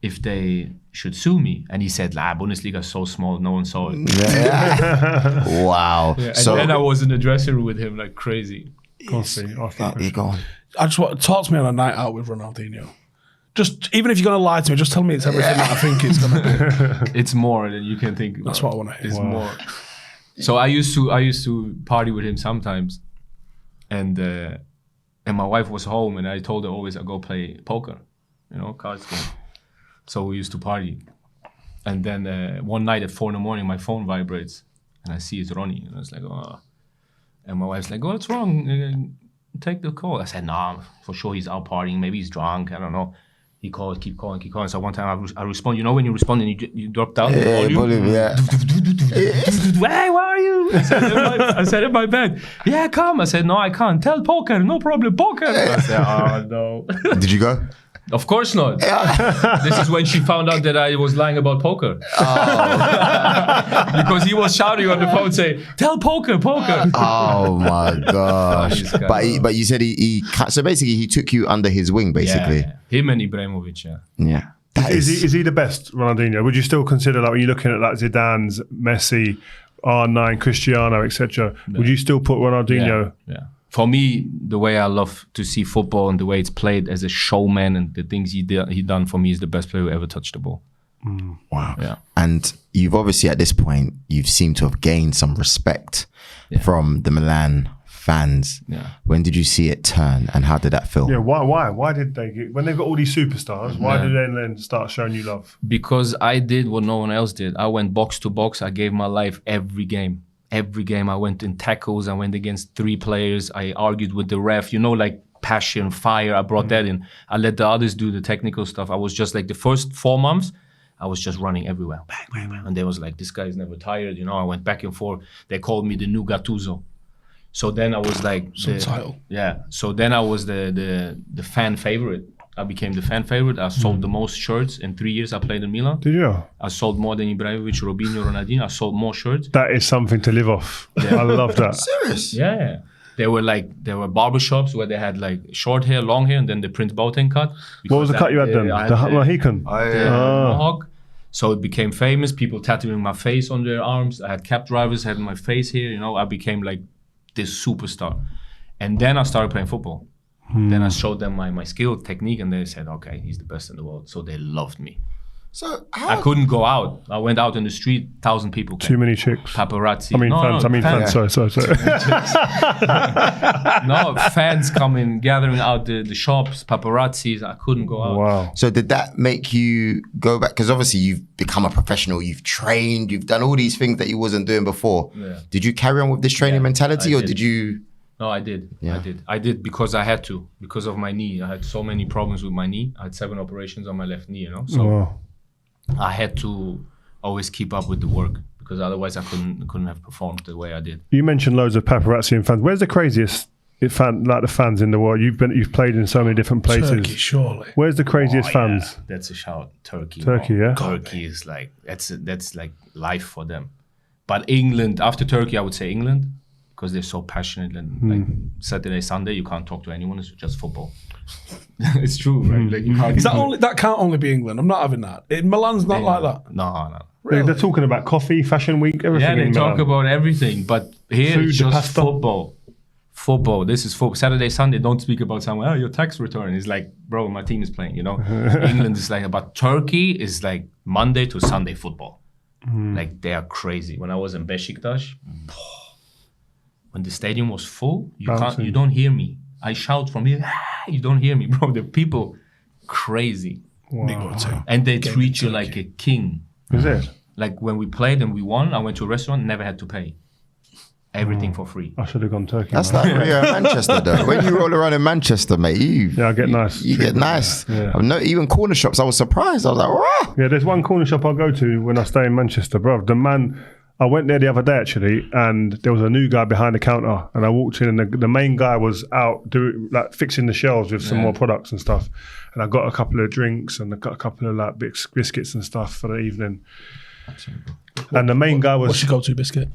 if they should sue me. And he said, Bundesliga is so small, no one saw it. Yeah. Wow. And So then I was in the dressing room with him like crazy. Go on. I just want talk to me on a night out with Ronaldinho. Just even if you're gonna lie to me, just tell me it's everything that I think it's gonna be. It's more than you can think. That's what I want to hear. It's more. So I used to party with him sometimes, and And my wife was home, and I told her always I go play poker, cards game. So we used to party. And then one night at 4 a.m, my phone vibrates, and I see it's Ronnie. And I was like, oh. And my wife's like, what's wrong? Take the call. I said, nah, for sure he's out partying. Maybe he's drunk. I don't know. He calls, keep calling. So one time I respond. You know when you respond and you drop down the volume? Yeah. Hey, where are you? I said, in my bed. Yeah, come. I said, no, I can't. Tell poker. No problem, poker. I said, oh, no. Did you go? Of course not. This is when she found out that I was lying about poker. Because he was shouting on the phone saying, tell poker. Oh my gosh. But you said he so basically he took you under his wing, basically. Yeah. Him and Ibrahimovic, Yeah. Is he the best, Ronaldinho? Would you still consider, like, when you're looking at like Zidane's, Messi, R9, Cristiano, etc.? Would you still put Ronaldinho? Yeah. For me, the way I love to see football and the way it's played as a showman and the things he done for me is the best player who ever touched the ball. Wow. Yeah. And you've obviously at this point, you've seemed to have gained some respect from the Milan fans. Yeah. When did you see it turn and how did that feel? Yeah, why did they when they've got all these superstars, why did they then start showing you love? Because I did what no one else did. I went box to box. I gave my life every game. Every game I went in tackles. I went against 3 players. I argued with the ref. Like passion, fire. I brought that in. I let the others do the technical stuff. I was just like the first 4 months, I was just running everywhere. Bang, bang, bang. And they was like, this guy is never tired. I went back and forth. They called me the new Gattuso. So then I was like... Subtitle. Yeah. So then I was the fan favorite. I became the fan favorite. I sold the most shirts. In 3 years, I played in Milan. Did you? I sold more than Ibrahimovic, Robinho, Ronaldinho. I sold more shirts. That is something to live off. I love that. Serious? Yeah. There were barbershops where they had like short hair, long hair, and then the Prince Boateng cut. What was the cut you had then? The Mohican? Mohawk. So it became famous. People tattooing my face on their arms. I had cab drivers had my face here. I became like this superstar. And then I started playing football. Then I showed them my skill, technique, and they said, okay, he's the best in the world. So they loved me. So I couldn't go out. I went out in the street, 1,000 people came. Too many chicks. Paparazzi. Fans. Sorry. No, fans coming, gathering out the shops, paparazzis. I couldn't go out. Wow. So did that make you go back? Because obviously you've become a professional, you've trained, you've done all these things that you wasn't doing before. Yeah. Did you carry on with this training mentality or did you... No, I did. Yeah. I did because I had to, because of my knee. I had so many problems with my knee. I had 7 operations on my left knee, So I had to always keep up with the work because otherwise I couldn't have performed the way I did. You mentioned loads of paparazzi and fans. Where's the craziest the fans in the world? You've played in so many different places. Turkey, surely. Where's the craziest fans? That's a shout. Turkey. Yeah. Turkey is like that's like life for them. But England, after Turkey, I would say England. Because they're so passionate and like Saturday, Sunday, you can't talk to anyone. It's just football. It's true, right? Like you can't. That can't only be England. I'm not having that. Milan's not like that. No. Really? They're talking about coffee, fashion week, everything. Yeah, they in talk Milan. about everything, but here Food, it's just pasta. football. Football. This is football. Saturday, Sunday. Don't speak about someone. Oh, your tax return is like, bro, my team is playing. England is like, but Turkey is like Monday to Sunday football. Like they are crazy. When I was in Beşiktaş. When the stadium was full, you don't hear me. I shout from here, you don't hear me, bro. The people, crazy. Wow. And they treat you like a king. Is it? Like when we played and we won, I went to a restaurant, never had to pay. Everything for free. I should have gone Turkey. That's like Rio Manchester though. When you roll around in Manchester, mate, I get nice. You get nice. Yeah. Even corner shops, I was surprised. I was like, wow. Yeah, there's one corner shop I go to when I stay in Manchester, bro. The man... I went there the other day actually, and there was a new guy behind the counter, and I walked in, and the main guy was out fixing the shelves with some more products and stuff. And I got a couple of drinks and I got a couple of like biscuits and stuff for the evening. And the main guy was What's your go-to biscuit?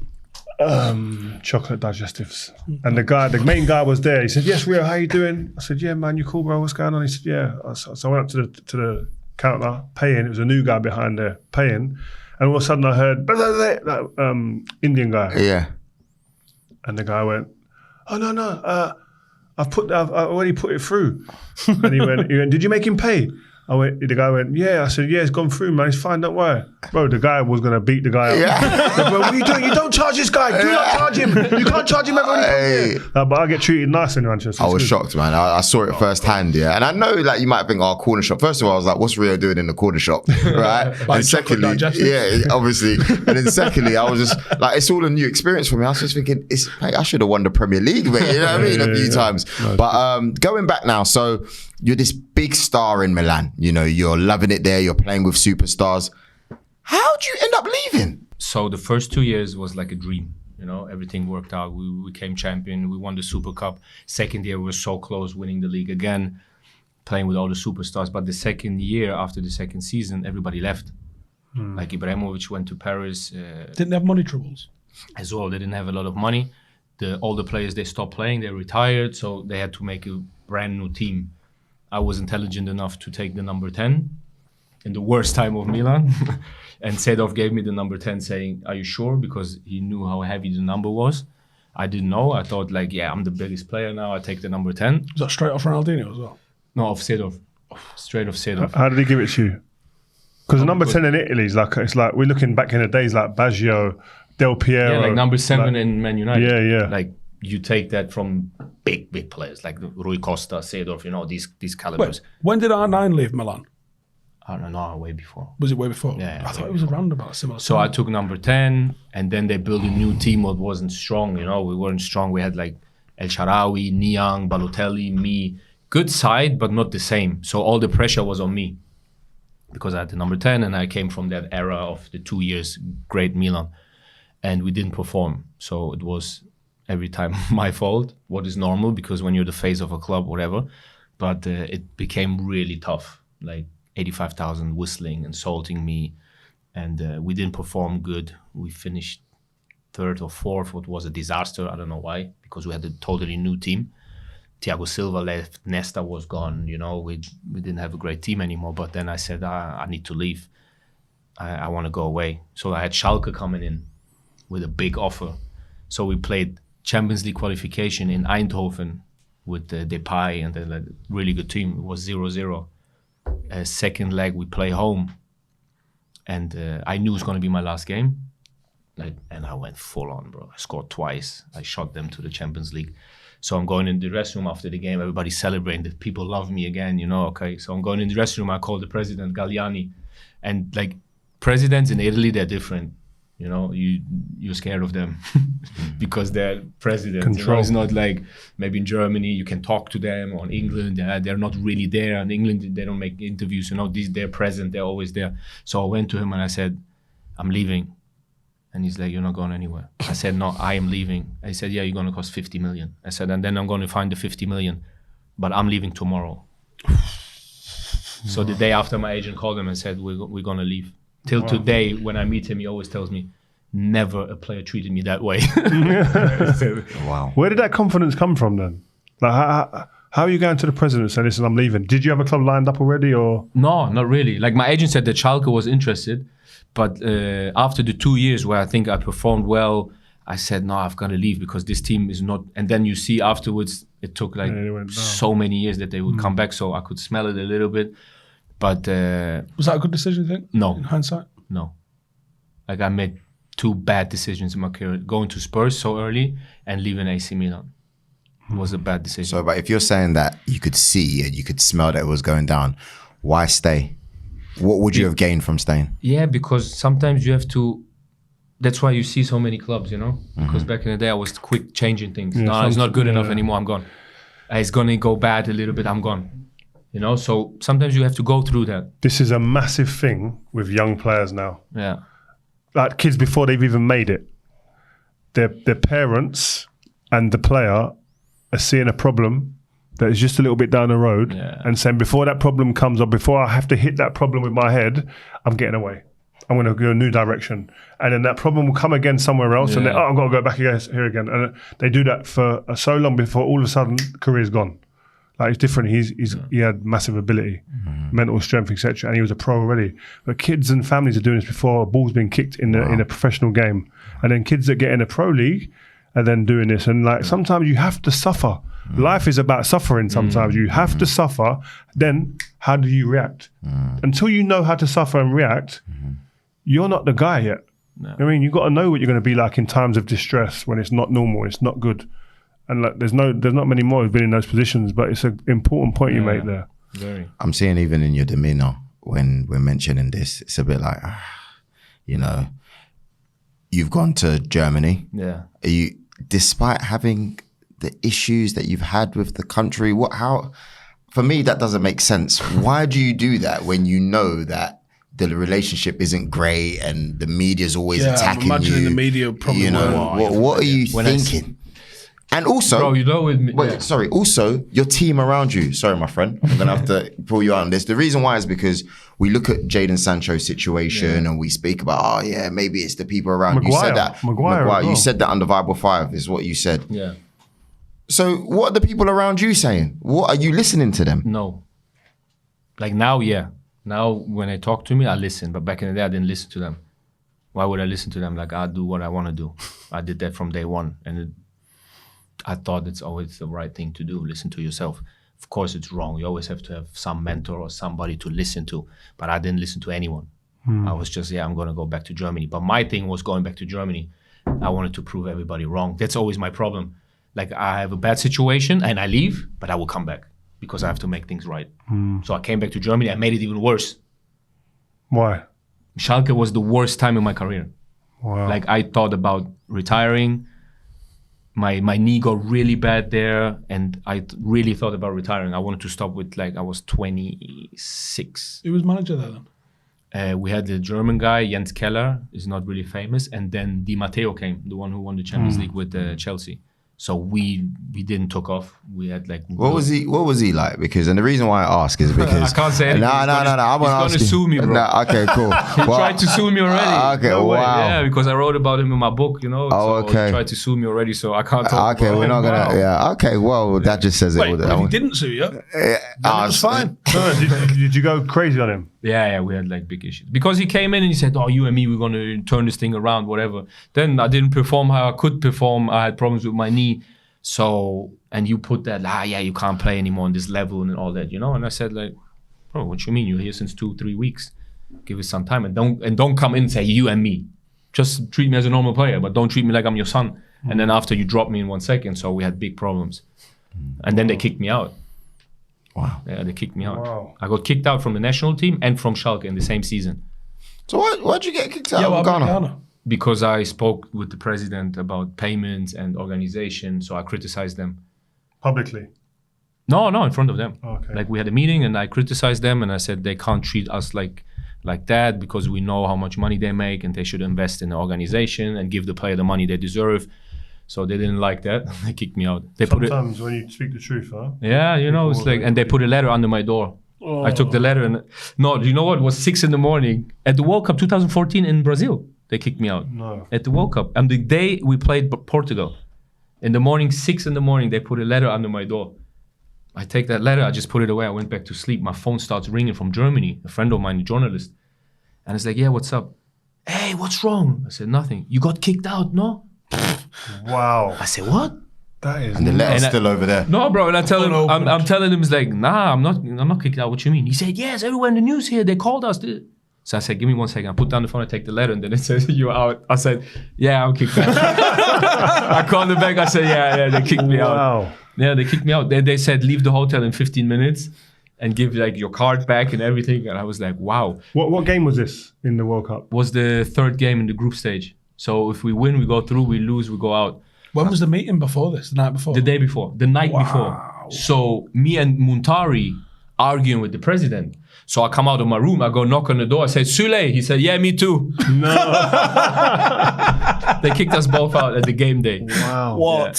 chocolate digestives. And the main guy was there. He said, "Yes, Rio, how you doing?" I said, "Yeah, man, you cool, bro? What's going on?" He said, "Yeah." So I went up to the counter paying. It was a new guy behind there paying. And all of a sudden I heard that Indian guy. Yeah. And the guy went, "Oh no, I've already put it through." And he went, "Did you make him pay?" The guy went, yeah. I said, yeah, it's gone through, man. It's fine, don't worry. Bro, the guy was going to beat the guy up. Bro, what are you doing? You don't charge this guy. Do not charge him. You can't charge him every But I get treated nice in Manchester. I was shocked, man. I saw it firsthand, yeah. And I know, like, you might think, oh, corner shop. First of all, I was like, what's Rio doing in the corner shop, right? Like and secondly, yeah, obviously. And then secondly, I was just like, it's all a new experience for me. I was just thinking, mate, I should have won the Premier League, mate. You know what I mean? A few times. No, but going back now, so you're this big star in Milan. You know, you're loving it there. You're playing with superstars. How'd you end up leaving? So the first 2 years was like a dream. You know, everything worked out. We became champion. We won the Super Cup. Second year, we were so close, winning the league again, playing with all the superstars. But the second year, after the second season, everybody left. Like Ibrahimovic went to Paris. Didn't have money troubles. As well, they didn't have a lot of money. All the players, they stopped playing. They retired. So they had to make a brand new team. I was intelligent enough to take the number 10 in the worst time of Milan. And Seedorf gave me the number 10 saying, are you sure? Because he knew how heavy the number was. I didn't know. I thought like, yeah, I'm the biggest player now. I take the number 10. Was that straight off Ronaldinho as well? No, off Seedorf. Straight off Seedorf. How did he give it to you? Because the number 10 in Italy is like, it's like, we're looking back in the days like Baggio, Del Piero. Yeah, like number 7 like, in Man United. Yeah. Like you take that from big players like Rui Costa, Seedorf, you know, these calibers. Wait, when did R9 leave Milan? I don't know, way before. Was it way before? Yeah. I thought it was around about a similar So time. I took number 10 and then they built a new team that wasn't strong, you know. We weren't strong. We had like El Shaarawy, Niang, Balotelli, me. Good side, but not the same. So all the pressure was on me because I had the number 10 and I came from that era of the 2 years great Milan. And we didn't perform. So it was every time my fault, what is normal because when you're the face of a club, whatever. But it became really tough. Like 85,000 whistling, insulting me. And we didn't perform good. We finished 3rd or 4th, what was a disaster. I don't know why, because we had a totally new team. Thiago Silva left, Nesta was gone, you know, we didn't have a great team anymore. But then I said, I need to leave. I want to go away. So I had Schalke coming in with a big offer. So we played Champions League qualification in Eindhoven with Depay and a really good team. It was 0-0. Second leg, we play home. And I knew it was going to be my last game. And I went full on, bro. I scored twice. I shot them to the Champions League. So I'm going in the restroom after the game. Everybody's celebrating that people love me again, you know, okay. So I'm going in the restroom. I call the president, Galliani. And like presidents in Italy, they're different. You know, you're scared of them because they're presidents. You know, it's not like maybe in Germany you can talk to them, or in England they're not really there. In England they don't make interviews. You know, they're present. They're always there. So I went to him and I said, I'm leaving. And he's like, you're not going anywhere. I said, no, I am leaving. He said, yeah, you're going to cost 50 million. I said, and then I'm going to find the 50 million, but I'm leaving tomorrow. So the day after, my agent called him and said, we're going to leave. Till today, when I meet him, he always tells me, never a player treated me that way. Wow. Where did that confidence come from then? Like, how are you going to the president and saying, listen, I'm leaving? Did you have a club lined up already, or? No, not really. Like my agent said that Schalke was interested, but after the 2 years where I think I performed well, I said, no, I've got to leave because this team is not. And then you see afterwards, it took like so many years that they would come back. So I could smell it a little bit. But was that a good decision, you think? No. In hindsight? No. Like I made 2 bad decisions in my career. Going to Spurs so early and leaving AC Milan. It was a bad decision. So, but if you're saying that you could see and you could smell that it was going down, why stay? What would you have gained from staying? Yeah, because sometimes you have to. That's why you see so many clubs, you know. Because back in the day, I was quick changing things. Yeah, no, it's not good enough anymore. I'm gone. It's gonna go bad a little bit. I'm gone. You know. So sometimes you have to go through that. This is a massive thing with young players now. Yeah. Like kids before they've even made it, their parents and the player are seeing a problem that is just a little bit down the road and saying, before that problem comes or before I have to hit that problem with my head, I'm getting away. I'm going to go a new direction. And then that problem will come again somewhere else and then, I've got to go back again, here again. And they do that for so long before all of a sudden career's gone. Like it's different. He had massive ability, mental strength, etc. And he was a pro already. But kids and families are doing this before a ball's been kicked in a professional game. And then kids that get in a pro league are then doing this. And like sometimes you have to suffer. Life is about suffering sometimes. You have to suffer. Then how do you react? Until you know how to suffer and react, you're not the guy yet. No. I mean, you've got to know what you're going to be like in times of distress when it's not normal, it's not good. And like, there's not many more who've been in those positions, but it's an important point you make there. Very. I'm seeing even in your demeanor when we're mentioning this, it's a bit like, you know, you've gone to Germany. Yeah. Are you, despite having the issues that you've had with the country, how, for me, that doesn't make sense. Why do you do that when you know that the relationship isn't great and the media's always attacking I'm imagining you? the media probably You know, what are you thinking? And also, bro, you know, with me, sorry, also your team around you. Sorry, my friend, I'm gonna have to pull you out on this. The reason why is because we look at Jadon Sancho's situation and we speak about, maybe it's the people around. You said that, Maguire. You said that under Bible 5 is what you said. Yeah. So what are the people around you saying? What are you listening to them? No. Like now, yeah. Now when they talk to me, I listen. But back in the day, I didn't listen to them. Why would I listen to them? Like, I do what I want to do. I did that from day one. And I thought it's always the right thing to do. Listen to yourself. Of course, it's wrong. You always have to have some mentor or somebody to listen to. But I didn't listen to anyone. I was just, I'm going to go back to Germany. But my thing was going back to Germany. I wanted to prove everybody wrong. That's always my problem. Like, I have a bad situation and I leave, but I will come back because I have to make things right. So I came back to Germany. I made it even worse. Why? Schalke was the worst time in my career. Wow. Like, I thought about retiring. My knee got really bad there, and I really thought about retiring. I wanted to stop with, like, I was 26. Who was manager there then? We had the German guy, Jens Keller, is not really famous, and then Di Matteo came, the one who won the Champions League with Chelsea. So we didn't took off. We had like What was he like? Because, and the reason why I ask is because I can't say anything. No. I'm going to sue me, bro. No, okay, cool. He tried to sue me already. Okay, No way. wow. Yeah, because I wrote about him in my book, you know. Oh, so okay. He tried to sue me already, so I can't talk Okay, about we're not him. gonna. Wow. Yeah. Okay. Well, that just says Wait, it. if he didn't sue you, then it was fine. Did you go crazy on him? Yeah, we had like big issues. Because he came in and he said, oh, you and me, we're going to turn this thing around, whatever. Then I didn't perform how I could perform. I had problems with my knee. So, and you put that, you can't play anymore on this level and all that, you know? And I said, like, bro, what you mean? You're here since 2-3 weeks. Give it some time and don't come in and say you and me. Just treat me as a normal player, but don't treat me like I'm your son. And then after you drop me in 1 second, so we had big problems. And then they kicked me out. Wow. Yeah, they kicked me out. Wow. I got kicked out from the national team and from Schalke in the same season. So why'd you get kicked out Yeah, of Ghana? Because I spoke with the president about payments and organization, so I criticized them. Publicly? No, in front of them. Okay. Like, we had a meeting and I criticized them and I said they can't treat us like that because we know how much money they make and they should invest in the organization and give the player the money they deserve. So they didn't like that. They kicked me out. Sometimes when you speak the truth, huh? Yeah, you know, it's like, and they put a letter under my door. I took the letter and, no, you know what? It was 6 a.m. at the World Cup 2014 in Brazil. They kicked me out. No. At the World Cup. And the day we played Portugal, in the morning, 6 a.m, they put a letter under my door. I take that letter, I just put it away. I went back to sleep. My phone starts ringing from Germany, a friend of mine, a journalist. And it's like, yeah, what's up? Hey, what's wrong? I said, nothing. You got kicked out, no? Wow. I said, what? That is. And the letter's still over there. No, bro. And I tell him, I'm telling him, it's like, nah, I'm not kicked out. What you mean? He said, yes, everywhere in the news here, they called us. So I said, give me 1 second. I put down the phone, I take the letter, and then it says, you're out. I said, yeah, I'm kicked out. I called them back. I said, yeah, they kicked me out. Wow. Yeah, they kicked me out. They said, leave the hotel in 15 minutes and give like your card back and everything. And I was like, wow. What game was this in the World Cup? Was the third game in the group stage. So if we win, we go through. We lose, we go out. When was the meeting before this? The night before? The day before. The night before. So me and Muntari arguing with the president. So I come out of my room, I go knock on the door, I said, Sule. He said, yeah, me too. No. They kicked us both out at the game day. Wow. What? Yeah.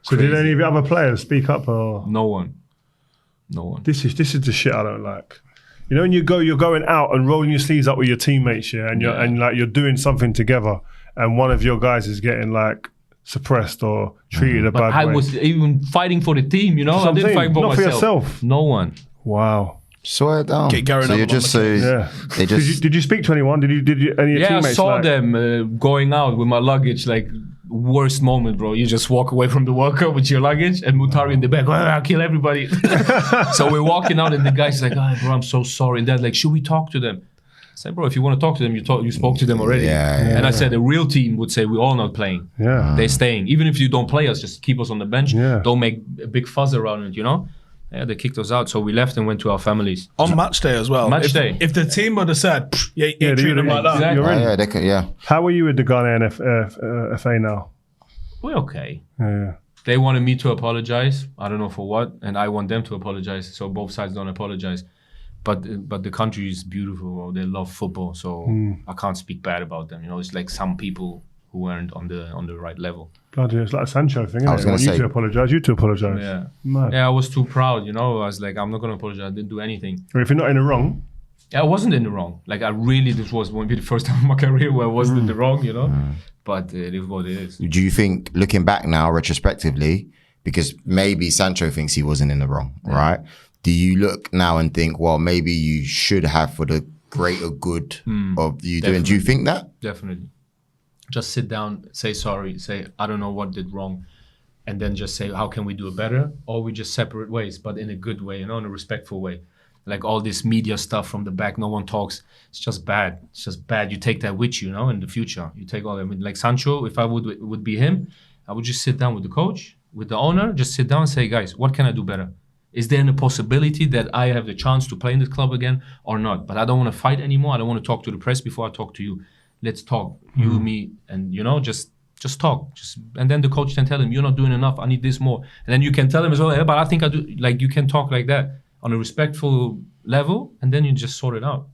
So did any of the other players speak up or? No one. This is the shit I don't like. You know, when you're going out and rolling your sleeves up with your teammates, and you're doing something together, and one of your guys is getting like suppressed or treated a bad way. I was even fighting for the team, you know. I didn't fight for not myself. for yourself. No one. Wow. Swear down. Get Gary So you're Neville just on so Yeah. they just Did you speak to anyone? Did you any of your Yeah, I teammates? saw like, them going out with my luggage, like worst moment, bro. You just walk away from the World Cup with your luggage and Mutari in the back, I'll kill everybody. So we're walking out and the guy's like, oh, bro, I'm so sorry. And they're like, should we talk to them? I said, bro, if you want to talk to them, you spoke to them already. And I said, a real team would say, we're all not playing. Yeah. They're staying. Even if you don't play us, just keep us on the bench. Yeah. Don't make a big fuzz around it, you know? Yeah, they kicked us out. So we left and went to our families. On match day as well. Match day. If the team would have said, you treat them like that. Exactly. You're in. Yeah, they could, yeah. How are you with the Ghanaian FA now? We're okay. Yeah. They wanted me to apologize. I don't know for what. And I want them to apologize. So both sides don't apologize. But the country is beautiful. They love football. So I can't speak bad about them. You know, it's like some people who weren't on the right level. Bloody, it's like a Sancho thing, isn't I was it? gonna Want you say- to apologise, you to apologise. Yeah. Mad. Yeah, I was too proud, you know. I was like, I'm not going to apologize. I didn't do anything. Or if you're not in the wrong, I wasn't in the wrong. Like, this was going to be the first time in my career where I wasn't in the wrong, you know. But it is what it is. Do you think, looking back now, retrospectively, because maybe Sancho thinks he wasn't in the wrong, right? Do you look now and think, well, maybe you should have for the greater good of you doing? Do you think that? Definitely. Just sit down, say sorry, say, I don't know what did wrong. And then just say, how can we do it better? Or we just separate ways, but in a good way, you know, in a respectful way. Like all this media stuff from the back, no one talks. It's just bad. It's just bad. You take that with you, know, in the future. You take all that. Like Sancho, if I would be him, I would just sit down with the coach, with the owner, just sit down and say, guys, what can I do better? Is there a possibility that I have the chance to play in this club again or not? But I don't want to fight anymore. I don't want to talk to the press before I talk to you. Let's talk, you, me, and, you know, just talk. And then the coach can tell him, you're not doing enough. I need this more. And then you can tell him as well, yeah, but I think I do. Like, you can talk like that on a respectful level, and then you just sort it out.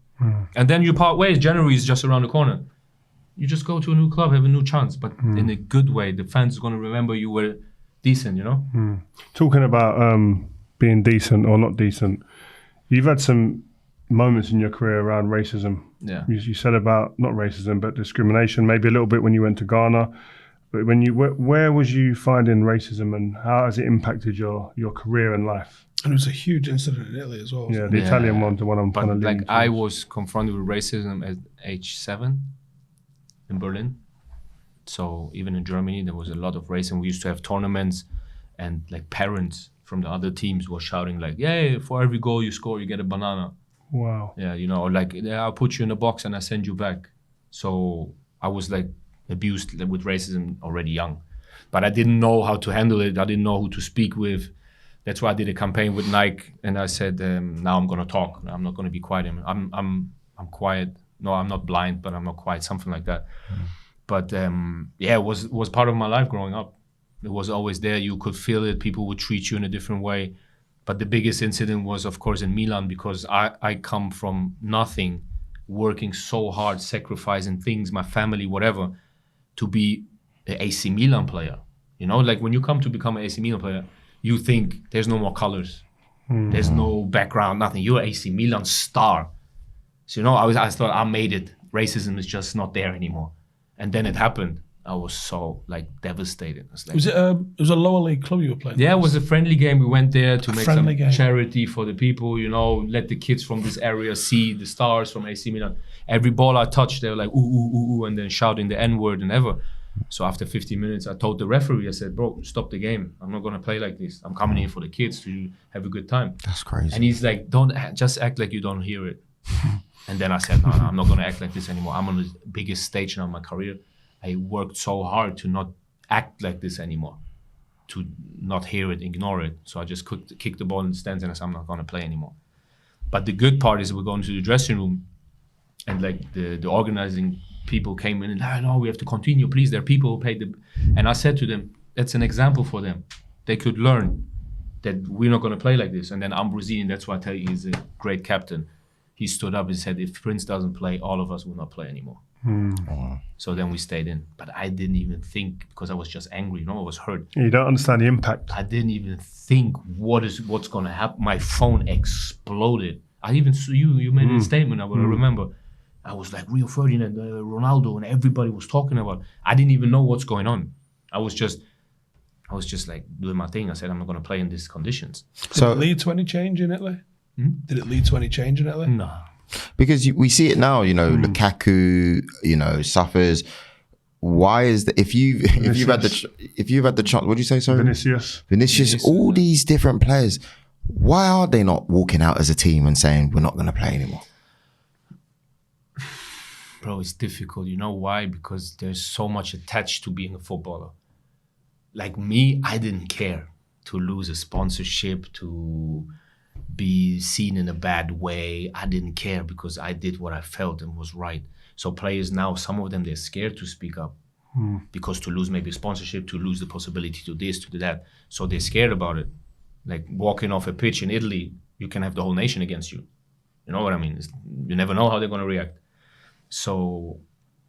And then you part ways. January is just around the corner. You just go to a new club, have a new chance, but in a good way. The fans are going to remember you were decent, you know? talking about being decent or not decent, you've had some moments in your career around racism. Yeah. You said about not racism but discrimination, maybe a little bit when you went to Ghana. But when you where was you finding racism, and how has it impacted your career and life? And it was a huge incident in Italy as well. Yeah, the Italian one, the one I'm kind But of like leaning I towards. was confronted with racism at age 7 in Berlin. So even in Germany, there was a lot of racism. We used to have tournaments, and like parents from the other teams were shouting like, "Yeah, for every goal you score, you get a banana." Wow. Yeah, you know, or like, "Yeah, I'll put you in a box and I send you back." So I was like abused with racism already young, but I didn't know how to handle it. I didn't know who to speak with. That's why I did a campaign with Nike, and I said, "Now I'm gonna talk. I'm not gonna be quiet. I'm quiet. No, I'm not blind, but I'm not quiet." Something like that. But yeah, it was part of my life growing up. It was always there. You could feel it. People would treat you in a different way. But the biggest incident was, of course, in Milan, because I come from nothing, working so hard, sacrificing things, my family, whatever, to be an AC Milan player. You know, like when you come to become an AC Milan player, you think there's no more colors. There's no background, nothing. You're an AC Milan star. So, you know, I thought I made it. Racism is just not there anymore. And then it happened. I was so like devastated. It's like, It was a lower league club you were playing? yeah, it was a friendly game. We went there to make some friendly game. charity for the people, you know, let the kids from this area see the stars from AC Milan. Every ball I touched, they were like, ooh, ooh, ooh, ooh, and then shouting the N-word and ever. So after 15 minutes, I told the referee, I said, bro, stop the game. I'm not going to play like this. I'm coming in for the kids to have a good time. That's crazy. And he's like, just act like you don't hear it. And then I said, no, I'm not going to act like this anymore. I'm on the biggest stage now in my career. I worked so hard to not act like this anymore, to not hear it, ignore it. So I just kicked the ball in the stands and I said, I'm not going to play anymore. But the good part is we're going to the dressing room, and like the organizing people came in and, no, we have to continue, please. There are people who paid the... And I said to them, that's an example for them. They could learn that we're not going to play like this. And then Ambrosini, that's why I tell you, he's a great captain. He stood up and said, if Prince doesn't play, all of us will not play anymore. So then we stayed in. But I didn't even think, because I was just angry, you know, I was hurt. You don't understand the impact. I didn't even think what's going to happen. My phone exploded. I even saw you made a statement, I will remember. I was like, Rio Ferdinand, Ronaldo, and everybody was talking about. I didn't even know what's going on. I was just like doing my thing. I said, I'm not going to play in these conditions. Did it lead to any change in Italy? Did it lead to any change in Italy? No. Because we see it now, you know, Lukaku, you know, suffers. why is that? If you've had the chance, what do you say? Sorry, Vinicius, all these different players. Why are they not walking out as a team and saying we're not going to play anymore? Bro, it's difficult. You know why? Because there's so much attached to being a footballer. Like me, I didn't care to lose a sponsorship, to be seen in a bad way. I didn't care because I did what I felt and was right. So players now, some of them, they're scared to speak up because to lose maybe a sponsorship, to lose the possibility to this, to that. So they're scared about it. Like walking off a pitch in Italy, you can have the whole nation against you. You know what I mean? You never know how they're going to react. So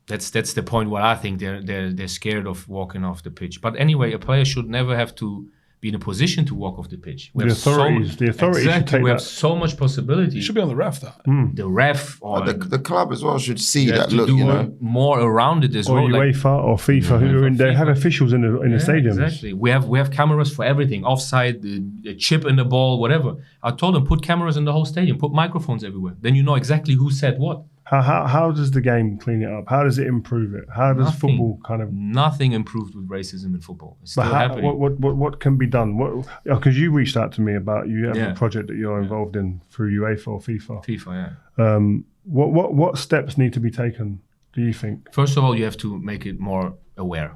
that's the point where I think they're scared of walking off the pitch. But anyway, a player should never have to be in a position to walk off the pitch. The authorities should take we have that. so much possibility. It should be on the ref, that. The ref or The club as well should see have that. to Look, do you know, more around it as Or well. Like, UEFA or FIFA, who are in there, have officials in the stadiums. exactly. We have cameras for everything. Offside, the chip in the ball, whatever. I told them, put cameras in the whole stadium, put microphones everywhere. Then you know exactly who said what. How does the game clean it up? How does it improve it? How does football kind of... Nothing improved with racism in football. It's still But happening. what can be done? Because you reached out to me about you have a project that you're involved in through UEFA or FIFA. FIFA, yeah. What steps need to be taken, do you think? First of all, you have to make it more aware.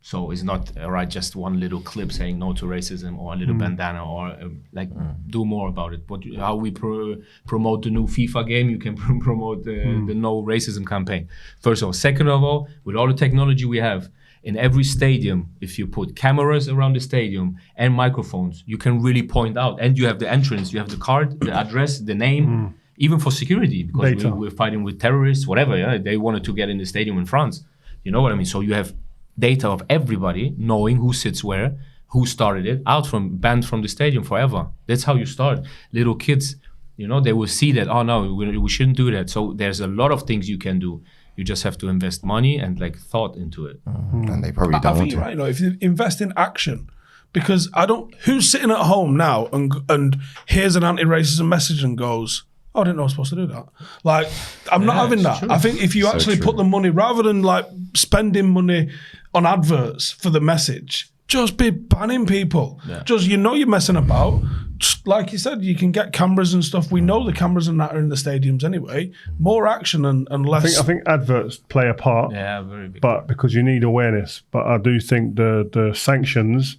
So it's not just one little clip saying no to racism or a little bandana or do more about it. How we promote the new FIFA game, you can promote the no racism campaign. First of all. Second of all, with all the technology we have, in every stadium, if you put cameras around the stadium and microphones, you can really point out. And you have the entrance, you have the card, the address, the name, even for security, because we're fighting with terrorists, whatever. Yeah? They wanted to get in the stadium in France. You know what I mean? So you have data of everybody knowing who sits where, who started it, banned from the stadium forever. That's how you start. Little kids, they will see that, oh no, we shouldn't do that. So there's a lot of things you can do. You just have to invest money and thought into it. and they probably don't I want think to. you're right. If you invest in action, because who's sitting at home now and hears an anti-racism message and goes, oh, I didn't know I was supposed to do that. I'm not having that. True. I think if you actually put the money, rather than spending money on adverts for the message, just be banning people. Yeah. Just, you're messing about. Just, like you said, you can get cameras and stuff. We know the cameras and that are in the stadiums anyway. More action and less. I think adverts play a part. Yeah, very big. But because you need awareness. But I do think the sanctions.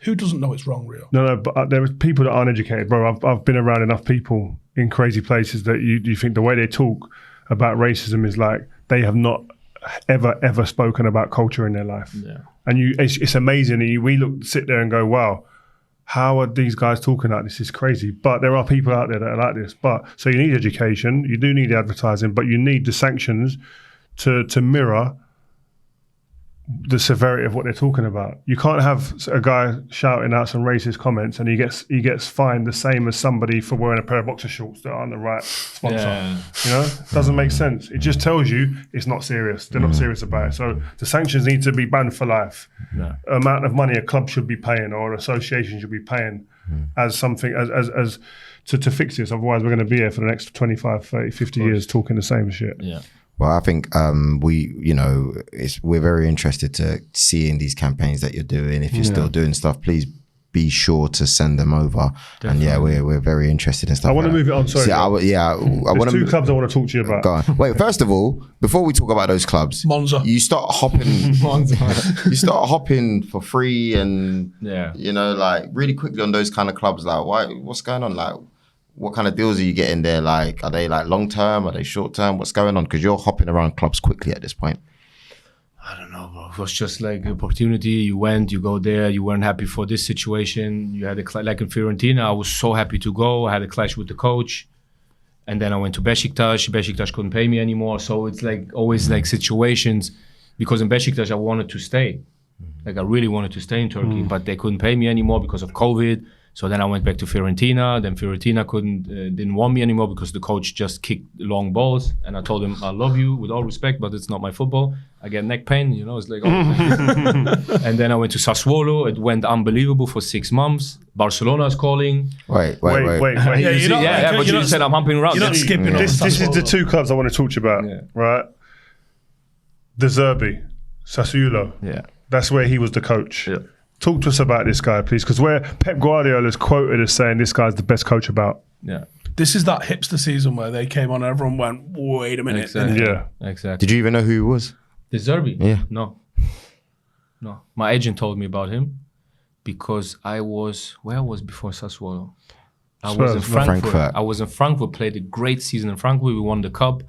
Who doesn't know it's wrong, Rio? No, but there are people that aren't educated, bro. I've been around enough people in crazy places that you think the way they talk about racism is like they have not ever spoken about culture in their life. Yeah. And it's amazing. We sit there and go, wow, how are these guys talking like this? This is crazy. But there are people out there that are like this. So you need education, you do need the advertising, but you need the sanctions to mirror the severity of what they're talking about. You can't have a guy shouting out some racist comments and he gets fined the same as somebody for wearing a pair of boxer shorts that aren't the right sponsor. Yeah. Doesn't make sense. It just tells you it's not serious. They're not serious about it. So the sanctions need to be banned for life. Yeah. Amount of money a club should be paying or an association should be paying as something as to fix this. Otherwise we're going to be here for the next 25, 30, 50 years talking the same shit. Yeah. Well, I think we're very interested to seeing these campaigns that you're doing. If you're still doing stuff, please be sure to send them over. Definitely. And yeah, we're very interested in stuff. I want to move it on. Sorry. So, I want There's two clubs I want to talk to you about. Go on. Wait, first of all, before we talk about those clubs, Monza. You start hopping. Monza. You start hopping for free, and Yeah. really quickly on those kind of clubs. What's going on? What kind of deals are you getting there? Are they long term? Are they short term? What's going on? Because you're hopping around clubs quickly at this point. I don't know, bro. It was just like an opportunity. You went, you go there. You weren't happy for this situation. You had like in Fiorentina, I was so happy to go. I had a clash with the coach. And then I went to Besiktas. Besiktas couldn't pay me anymore. So it's always situations. Because in Besiktas, I wanted to stay. I really wanted to stay in Turkey. But they couldn't pay me anymore because of COVID. So then I went back to Fiorentina. Then Fiorentina didn't want me anymore because the coach just kicked long balls. And I told him, I love you with all respect, but it's not my football. I get neck pain, it's like... And then I went to Sassuolo. It went unbelievable for 6 months. Barcelona is calling. Wait. Yeah, But you said I'm humping around. You're not skipping on This is the two clubs I want to talk to you about, right? The Zerbi. Sassuolo. Yeah. That's where he was the coach. Yeah. Talk to us about this guy, please, because where Pep Guardiola is quoted as saying this guy's the best coach about. Yeah. This is that hipster season where they came on and everyone went, wait a minute. Exactly. Yeah. Exactly. Did you even know who he was? The Zerbi? Yeah. No. My agent told me about him because where I was before Sassuolo? I was in Frankfurt. I was in Frankfurt, played a great season in Frankfurt. We won the cup.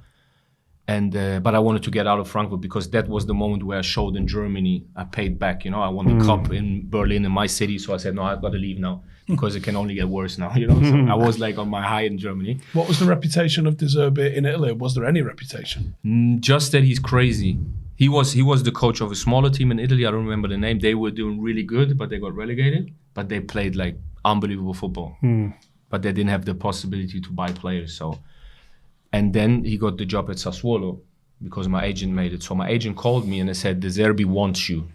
And but I wanted to get out of Frankfurt because that was the moment where I showed in Germany. I paid back, I won the cup in Berlin, in my city. So I said, no, I've got to leave now because it can only get worse now. So I was like on my high in Germany. What was the reputation of De Zerbi in Italy? Was there any reputation? Just that he's crazy. He was the coach of a smaller team in Italy. I don't remember the name. They were doing really good, but they got relegated. But they played like unbelievable football. But they didn't have the possibility to buy players. So. And then he got the job at Sassuolo because my agent made it. So my agent called me and they said, De Zerbi wants you.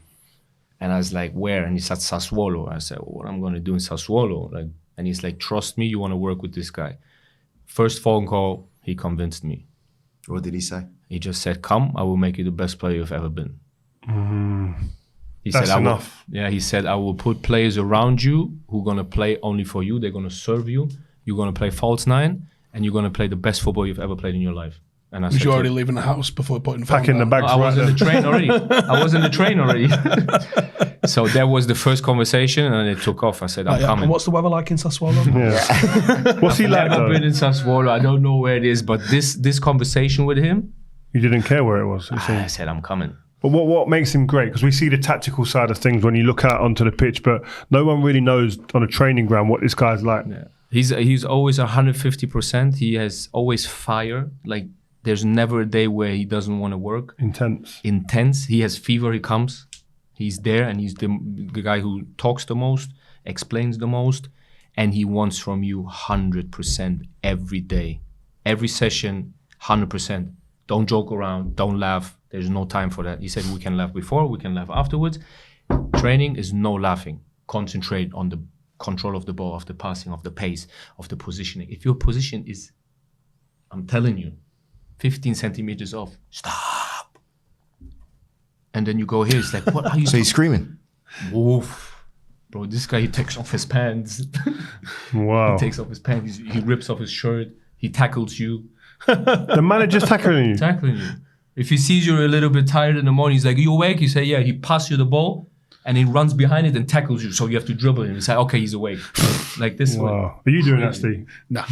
And I was like, where? And he said, Sassuolo. I said, what am I going to do in Sassuolo? And he's like, trust me, you want to work with this guy. First phone call, he convinced me. What did he say? He just said, come, I will make you the best player you've ever been. He That's said, enough. He said, I will put players around you who are going to play only for you. They're going to serve you. You're going to play false nine. And you're going to play the best football you've ever played in your life. And I Was you already leaving the house before putting the phone Packing the down? bags I was right in the there. train already. So that was the first conversation and it took off. I said, I'm coming. And what's the weather like in Sassuolo? Yeah. What's he like I've though? been in Sassuolo. I don't know where it is, but this conversation with him, You didn't care where it was. It I seems. said, I'm coming. But what makes him great? Because we see the tactical side of things when you look out onto the pitch, but no one really knows on a training ground what this guy's like. Yeah. He's always 150%. He has always fire. Like there's never a day where he doesn't want to work. Intense. He has fever. He comes. He's there, and he's the guy who talks the most, explains the most, and he wants from you 100% every day, every session, 100%. Don't joke around. Don't laugh. There's no time for that. He said we can laugh before, we can laugh afterwards. Training is no laughing. Concentrate on the control of the ball, of the passing, of the pace, of the positioning. If your position is, I'm telling you, 15 centimeters off, stop. And then you go here, it's like, what are you So he's screaming. Oof. Bro, this guy, he takes off his pants. Wow. He takes off his pants, he rips off his shirt, he tackles you. The manager's tackling you. Tackling you. If he sees you're a little bit tired in the morning, he's like, you awake? You say, yeah. He passes you the ball, and he runs behind it and tackles you. So you have to dribble him. He's like, okay, he's awake. Like this one. Wow. Are you doing that, Steve? No.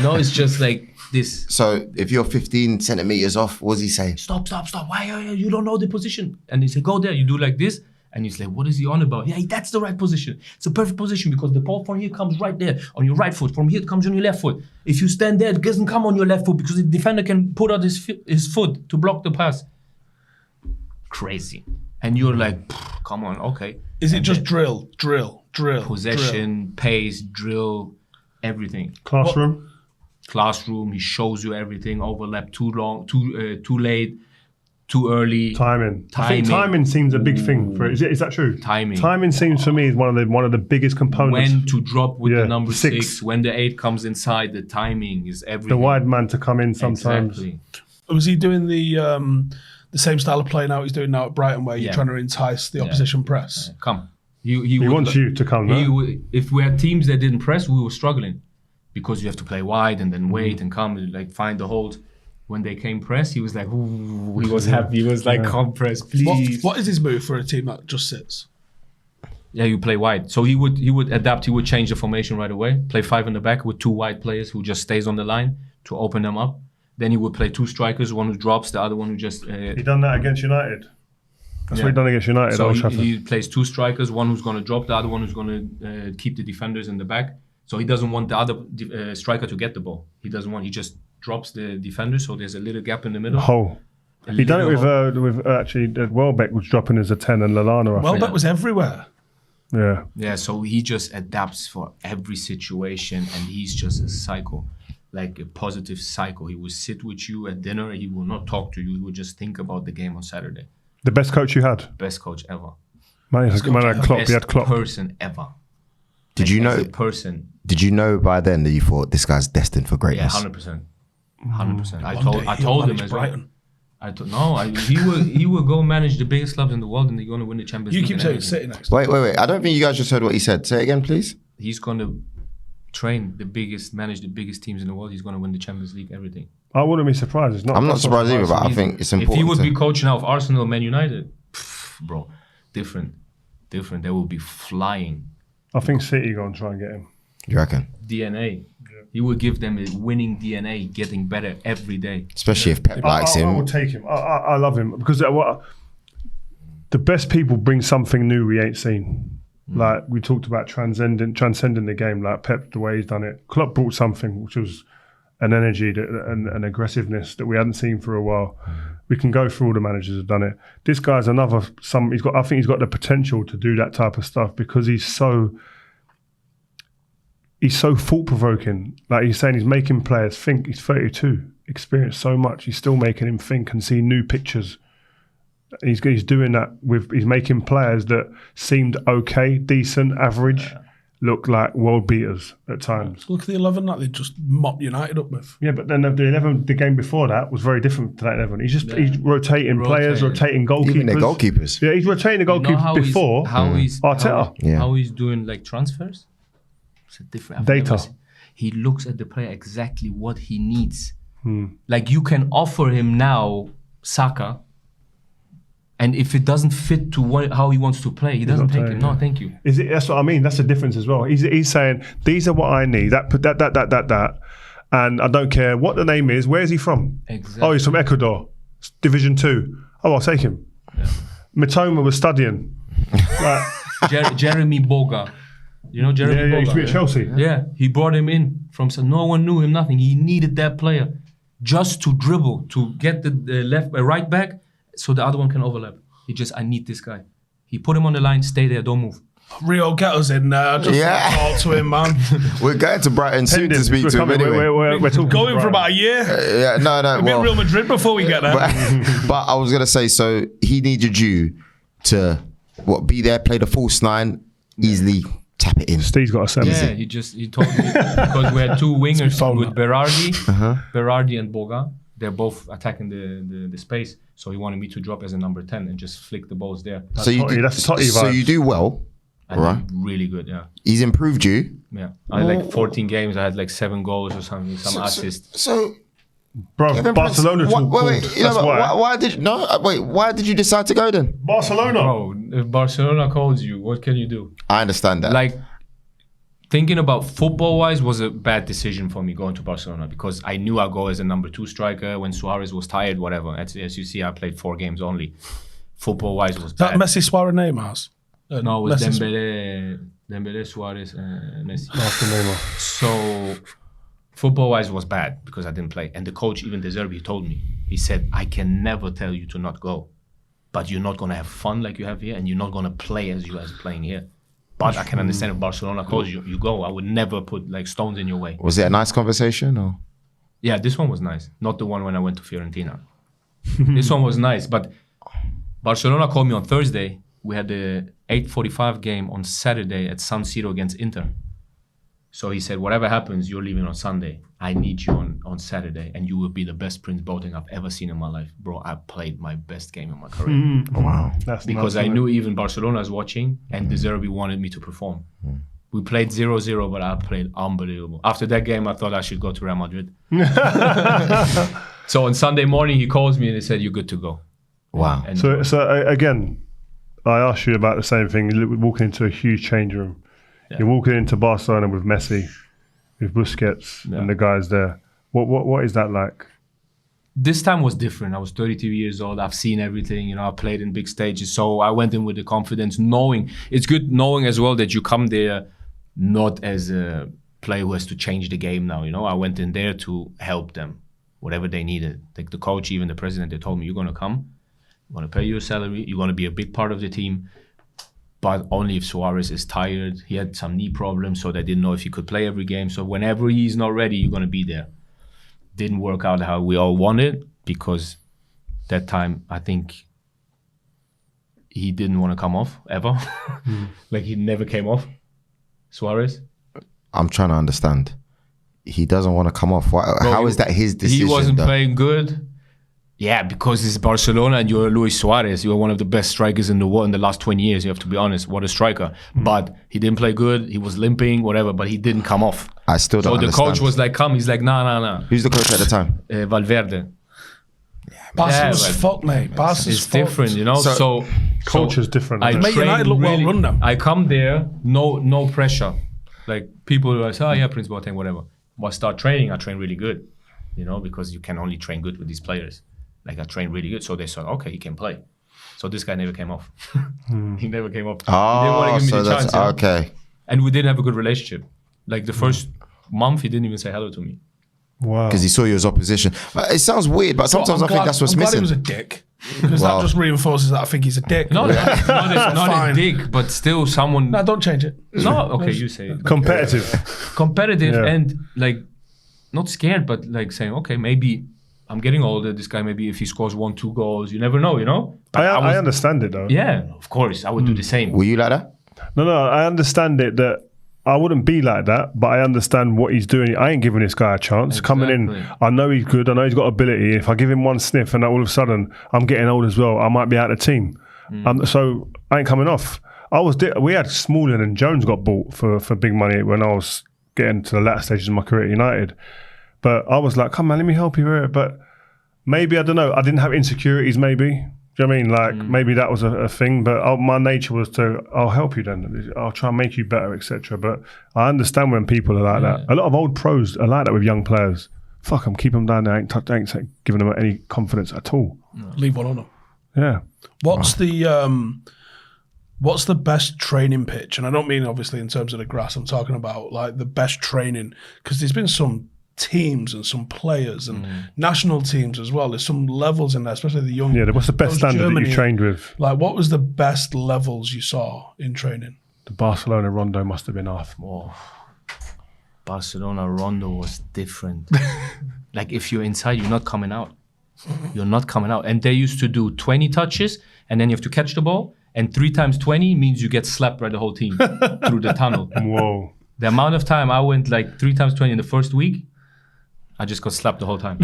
No, it's just like this. So if you're 15 centimeters off, what does he say? Stop. Why you don't know the position? And he say, go there. You do like this. And he's like, what is he on about? Yeah, that's the right position. It's a perfect position because the ball from here comes right there on your right foot. From here it comes on your left foot. If you stand there, it doesn't come on your left foot because the defender can put out his foot to block the pass. Crazy. And you're like, come on, okay. Is it just drill? Possession, pace, drill, everything. Classroom, he shows you everything. Overlap too long, too late. Too early. Timing. I think timing seems a big thing for it. Is that true? Timing seems for me is one of the biggest components. When to drop with the number 6, when the 8 comes inside, the timing is everything. The wide man to come in sometimes. Exactly. Was he doing the same style of play now he's doing now at Brighton, where you're trying to entice the opposition press? Come. He wants you to come. If we had teams that didn't press, we were struggling because you have to play wide and then wait and come and like find the holes. When they came press, he was like, ooh, he was happy. He was like, come press, please. What is his move for a team that just sits? Yeah, you play wide. So he would adapt. He would change the formation right away. Play 5 in the back with 2 wide players who just stays on the line to open them up. Then he would play 2 strikers, one who drops, the other one who just... he done that against United. That's what he done against United. So he plays 2 strikers, one who's going to drop, the other one who's going to keep the defenders in the back. So he doesn't want the other striker to get the ball. He just drops the defender, so there's a little gap in the middle. He done it with actually Welbeck was dropping as a 10 and Lallana. Welbeck was everywhere. Yeah, so he just adapts for every situation, and he's just a psycho, like a positive psycho. He will sit with you at dinner, he will not talk to you, he will just think about the game on Saturday. The best coach you had? Best coach ever. Man had Klopp. He had Klopp. Person ever. Did you know? As a person. Did you know by then that you thought this guy's destined for greatness? Yeah, 100%. 100%. I told him as well. I don't know. He will go manage the biggest clubs in the world, and they're going to win the Champions League. You keep saying City next. Wait. I don't think you guys just heard what he said. Say it again, please. He's going to manage the biggest teams in the world. He's going to win the Champions League, everything. I wouldn't be surprised. It's not. I'm not surprised either, but I think it's important. If he would be coaching now of Arsenal, Man United, bro, different. They will be flying. I think City going to try and get him. You reckon? DNA. He will give them a winning DNA, getting better every day. Especially if Pep likes him. I will take him. I love him because the best people bring something new we ain't seen. Like we talked about transcending the game, like Pep, the way he's done it. Klopp brought something which was an energy and an aggressiveness that we hadn't seen for a while. We can go through all the managers who've done it. This guy's I think he's got the potential to do that type of stuff because he's so thought-provoking. Like he's saying, he's making players think. He's 32, experienced so much. He's still making him think and see new pictures. He's doing that he's making players that seemed okay, decent, average, look like world beaters at times. Look at the 11 that they just mopped United up with. Yeah, but then the game before that was very different to that 11. He's rotating players, rotating goalkeepers. Even their goalkeepers. Yeah, he's rotating the goalkeepers before Arteta. How he's doing like transfers. It's a different data. He looks at the player exactly what he needs. Like you can offer him now Saka, and if it doesn't fit to how he wants to play, he doesn't take him. No, thank you. That's what I mean. That's the difference as well. He's saying these are what I need. That, and I don't care what the name is. Where is he from? Exactly. Oh, he's from Ecuador, Division 2. Oh, I'll take him. Yeah. Mitoma was studying. Jeremy Boga. You know Jeremy Boga? He used to be at Chelsea. Yeah, he brought him in from no one knew him, nothing. He needed that player just to dribble, to get the right back so the other one can overlap. I need this guy. He put him on the line, stay there, don't move. Rio, get us in there. Just talk to him, man. We're going to Brighton soon to speak to him anyway. We're talking going for about a year. No. We'll be at Real Madrid before we get there. But I was going to say, so he needed you to be there, play the false nine, easily tap it in. Steve's got a 7. Yeah, he told me because we had two wingers with Berardi and Boga. They're both attacking the space. So he wanted me to drop as a number 10 and just flick the balls there. So you do well. Right. Really good, yeah. He's improved you. Yeah. I had like 14 games. I had like 7 goals or something, some assists. So bro, Barcelona why did you decide to go then? Barcelona. Bro, if Barcelona calls you, what can you do? I understand that. Like, thinking about football-wise was a bad decision for me going to Barcelona because I knew I'd go as a number 2 striker when Suarez was tired, whatever. As you see, I played 4 games only. Football-wise was bad. That Messi, Suarez, Neymar? No, it was Dembele, Suarez, Messi. After Neymar. So, football-wise was bad because I didn't play. And the coach, even Zerbi, told me, he said, I can never tell you to not go. But you're not going to have fun like you have here and you're not going to play as you guys playing here. But I can understand if Barcelona calls you, you go. I would never put like stones in your way. Was it a nice conversation or? Yeah, this one was nice. Not the one when I went to Fiorentina. This one was nice. But Barcelona called me on Thursday. We had the 8:45 game on Saturday at San Siro against Inter. So he said, whatever happens, you're leaving on Sunday. I need you on Saturday, and you will be the best Prince Boateng I've ever seen in my life. Bro, I played my best game in my career. Wow. Because I knew even Barcelona is watching, and Zerbi wanted me to perform. We played 0-0, but I played unbelievable. After that game, I thought I should go to Real Madrid. So on Sunday morning, he calls me and he said, you're good to go. Wow. And so again, I asked you about the same thing. You're walking into a huge change room. Yeah. You're walking into Barcelona with Messi, with Busquets, and the guys there. What is that like? This time was different. I was 32 years old. I've seen everything. I played in big stages. So I went in with the confidence, knowing it's good knowing as well that you come there not as a player who has to change the game now. I went in there to help them, whatever they needed. Like the coach, even the president, they told me, you're going to come, we're going to pay you a salary, you're going to be a big part of the team. But only if Suarez is tired. He had some knee problems, so they didn't know if he could play every game. So whenever he's not ready, you're going to be there. Didn't work out how we all wanted because that time, I think he didn't want to come off ever. Like he never came off, Suarez. I'm trying to understand. He doesn't want to come off. How is that his decision? He wasn't playing good. Yeah, because it's Barcelona and you're Luis Suarez. You're one of the best strikers in the world in the last 20 years. You have to be honest. What a striker. But he didn't play good. He was limping, whatever, but he didn't come off. I still don't understand. So the coach was like, come. He's like, nah. Who's the coach at the time? Valverde. Barca's fucked, mate. Barca's It's fucked. different, you know? So Culture's different. I isn't it? Mate, United look well run now. I come there, no pressure. Like people are say, oh yeah, Prince Boateng, whatever. But I start training, I train really good. You know, because you can only train good with these players. Like I train really good. So they said, okay, he can play. So this guy never came off. He never came off. He didn't want to give me the chance. Okay. And we didn't have a good relationship. Like the first month, he didn't even say hello to me. Wow. Because he saw you as opposition. It sounds weird, but sometimes I think that's what's I'm glad missing. he was a dick. Because that just reinforces that I think he's a dick. Not a Fine. dick, but still someone. No, don't change it. No, okay, you say it. Competitive. Competitive Yeah. and like not scared, but like saying, okay, maybe I'm getting older. This guy, maybe if he scores 1-2 goals, you never know, you know? But I understand it though. Yeah, of course, I would do the same. Were you like that? No, I understand it that I wouldn't be like that, but I understand what he's doing. I ain't giving this guy a chance. Coming in, Exactly. I know he's good. I know he's got ability. If I give him one sniff and all of a sudden I'm getting old as well, I might be out of the team. So I ain't coming off. We had Smalling and Jones got bought for big money when I was getting to the latter stages of my career at United. But I was like, come on, let me help you here. But maybe, I don't know, I didn't have insecurities maybe. Do you know what I mean? Like maybe that was a thing, but my nature was I'll help you then. I'll try and make you better, etc. But I understand when people are like that. A lot of old pros are like that with young players. Fuck them, keep them down there. I ain't giving them any confidence at all. Leave one on him. Yeah. What's the best training pitch? And I don't mean obviously in terms of the grass. I'm talking about like the best training, because there's been some teams and some players and national teams as well. There's some levels in there, especially the young. Yeah, what's the best standard Germany, that you trained with? Like, what was the best levels you saw in training? The Barcelona Rondo must have been off. Oh, Barcelona Rondo was different. Like if you're inside, you're not coming out. You're not coming out. And they used to do 20 touches, and then you have to catch the ball. And 3 times 20 means you get slapped by the whole team through the tunnel. Whoa. The amount of time I went like 3 times 20 in the first week, I just got slapped the whole time.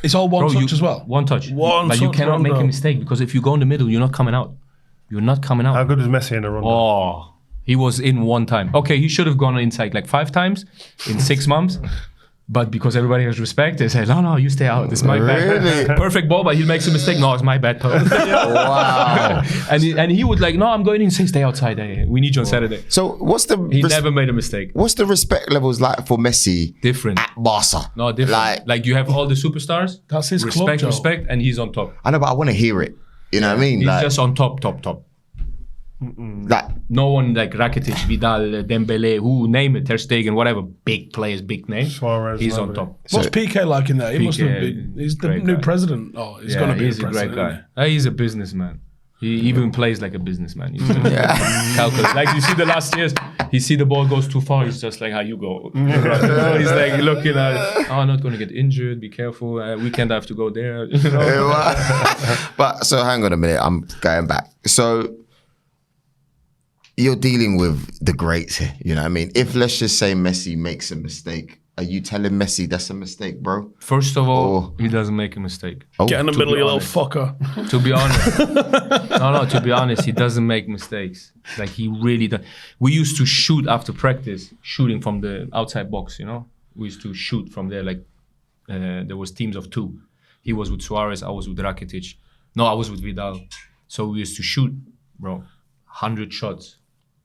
It's all one touch as well. One touch. One But you touch cannot make Rondo. a mistake, because if you go in the middle, you're not coming out. You're not coming out. How good was Messi in the Rondo? Oh, he was in 1 time. Okay, he should have gone inside like 5 times in 6 months. But because everybody has respect, they say, no, you stay out. It's my Really? bad. Perfect ball, but he makes a mistake. No, it's my bad. Wow. and he would like, no, I'm going in. Say, stay outside. We need you on Saturday. So He never made a mistake. what's the respect levels like for Messi Different. at Barca? No, different. Like you have all the superstars. That's his club, respect, Joe. respect, and he's on top. I know, but I want to hear it. You know what I mean? He's Like, just on top. like, No one like Rakitic, Vidal, Dembele, who name it, Ter Stegen, whatever, big players, big name. Suarez, He's on nobody. top. What's PK like in there? He must have PK, been. He's the great new guy. president. Oh, he's going to be he's the a great president. guy. He's a businessman. He even plays like a businessman. He's calculate. Like you see the last years, he see the ball goes too far. He's just like how you go. He's like looking at, I'm not going to get injured. Be careful. Weekend I have to go there. You know? but so hang on a minute. I'm going back. So you're dealing with the greats here. You know what I mean? If let's just say Messi makes a mistake, are you telling Messi that's a mistake, bro? First of all, he doesn't make a mistake. Oh, Get in the To middle, be you little honest. fucker. To be honest, to be honest, he doesn't make mistakes. Like he really does. We used to shoot after practice, shooting from the outside box. You know, we used to shoot from there. Like there was teams of 2. He was with Suarez, I was with Rakitic. No, I was with Vidal. So we used to shoot, bro, 100 shots,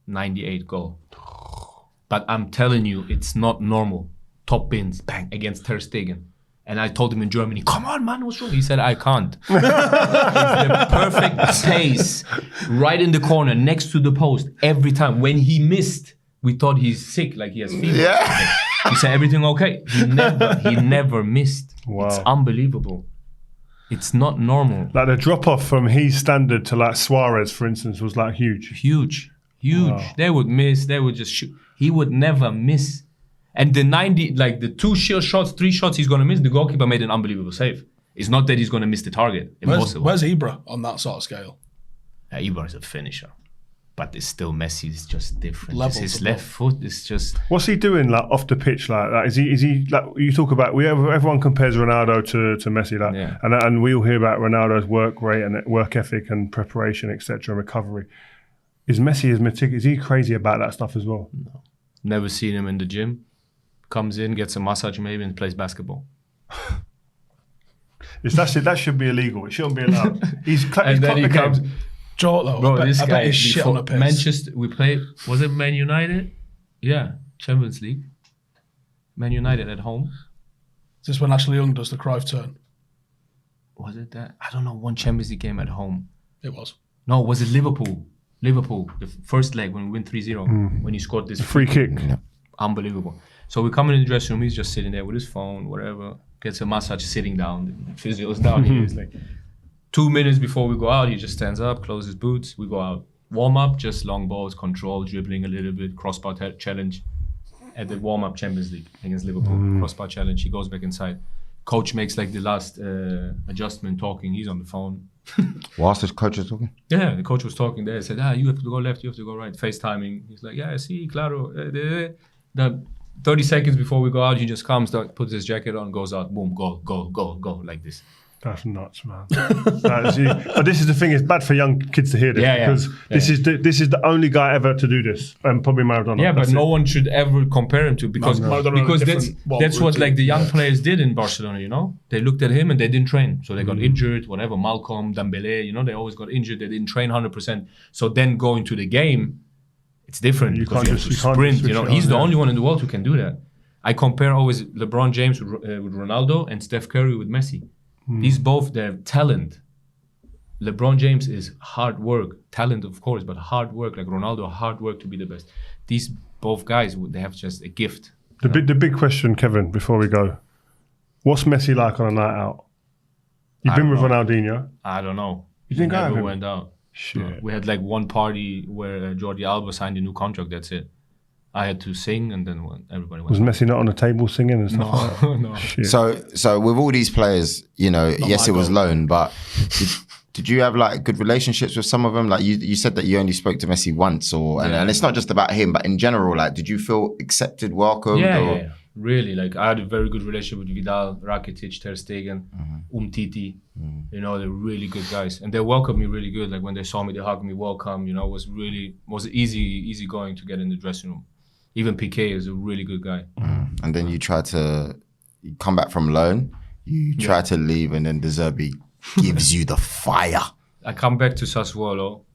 98 goal. But I'm telling you, it's not normal. Top bins, bang, against Ter Stegen. And I told him in Germany, come on, man, what's wrong? He said, I can't. It's the perfect pace, right in the corner, next to the post, every time. When he missed, we thought he's sick, like he has fever. Yeah. He said, everything okay? He never missed. Wow. It's unbelievable. It's not normal. Like the drop off from his standard to like Suarez, for instance, was like huge. Huge. Wow. They would miss, they would just shoot. He would never miss. And the 90, like the 2 sheer shots, 3 shots he's going to miss, the goalkeeper made an unbelievable save. It's not that he's going to miss the target. Impossible. Where's Ibra on that sort of scale? Ibra is a finisher. But it's still Messi. It's just different. Levels His above. left foot is just. What's he doing like off the pitch like that? Is he like you talk about? Everyone compares Ronaldo to Messi, like, Yeah. and we all hear about Ronaldo's work rate and work ethic and preparation, etc., and recovery. Is Messi as meticulous? Is he crazy about that stuff as well? Never seen him in the gym. Comes in, gets a massage maybe, and plays basketball. That should be illegal. It shouldn't be allowed. And then he comes. Joe, though, Bro, I this bet guy he's shit on the before piss. Manchester. We played. Was it Man United? Yeah, Champions League. Man United at home. Is this when Ashley Young does the Cruyff turn? Was it that? I don't know. One Champions League game at home. It was. No, was it Liverpool? Liverpool, the first leg when we win 3-0, when you scored this Free kick. unbelievable. So we come in the dressing room, he's just sitting there with his phone, whatever, gets a massage sitting down, the physio's down here. It's like 2 minutes before we go out, he just stands up, closes his boots, we go out. Warm up, just long balls, control, dribbling a little bit, crossbar challenge. At the warm up Champions League against Liverpool, crossbar challenge, he goes back inside. Coach makes like the last adjustment talking, he's on the phone. Whilst the coach is talking? Yeah, the coach was talking there. He said, you have to go left, you have to go right. FaceTiming. He's like, yeah, see, claro. The 30 seconds before we go out, he just comes, puts his jacket on, goes out, boom, go, like this. That's nuts, man. But this is the thing, it's bad for young kids to hear this because this is the only guy ever to do this, and probably Maradona. Yeah, but no one should ever compare him to because that's what like the young players did in Barcelona, you know? They looked at him and they didn't train. So they got injured, whatever, Malcolm, Dembele, you know, they always got injured, they didn't train 100%. So then going to the game, it's different because you have to sprint, you know? He's the only one in the world who can do that. I compare always LeBron James with Ronaldo and Steph Curry with Messi. These both, they're talent. LeBron James is hard work, talent of course, but hard work, like Ronaldo, hard work to be the best. These both guys, they have just a gift. The big question, Kevin, before we go, what's Messi like on a night out? You've been with Ronaldinho. I don't know. You think I never went out. Shit. We had like one party where Jordi Alba signed a new contract, that's it. I had to sing and then everybody went. Was Messi not on the table singing and stuff like that? No. Shit. So with all these players, you know, yes, it was loan, but did you have like good relationships with some of them? Like you said that you only spoke to Messi once, and it's not just about him, but in general, like, did you feel accepted, welcomed? Yeah. Really, like I had a very good relationship with Vidal, Rakitic, Ter Stegen, Umtiti. You know, they're really good guys, and they welcomed me really good. Like when they saw me, they hugged me, welcome. You know, it was easy going to get in the dressing room. Even Piqué is a really good guy. And then you come back from loan, you try to leave, and then the Zerbi gives you the fire. I come back to Sassuolo,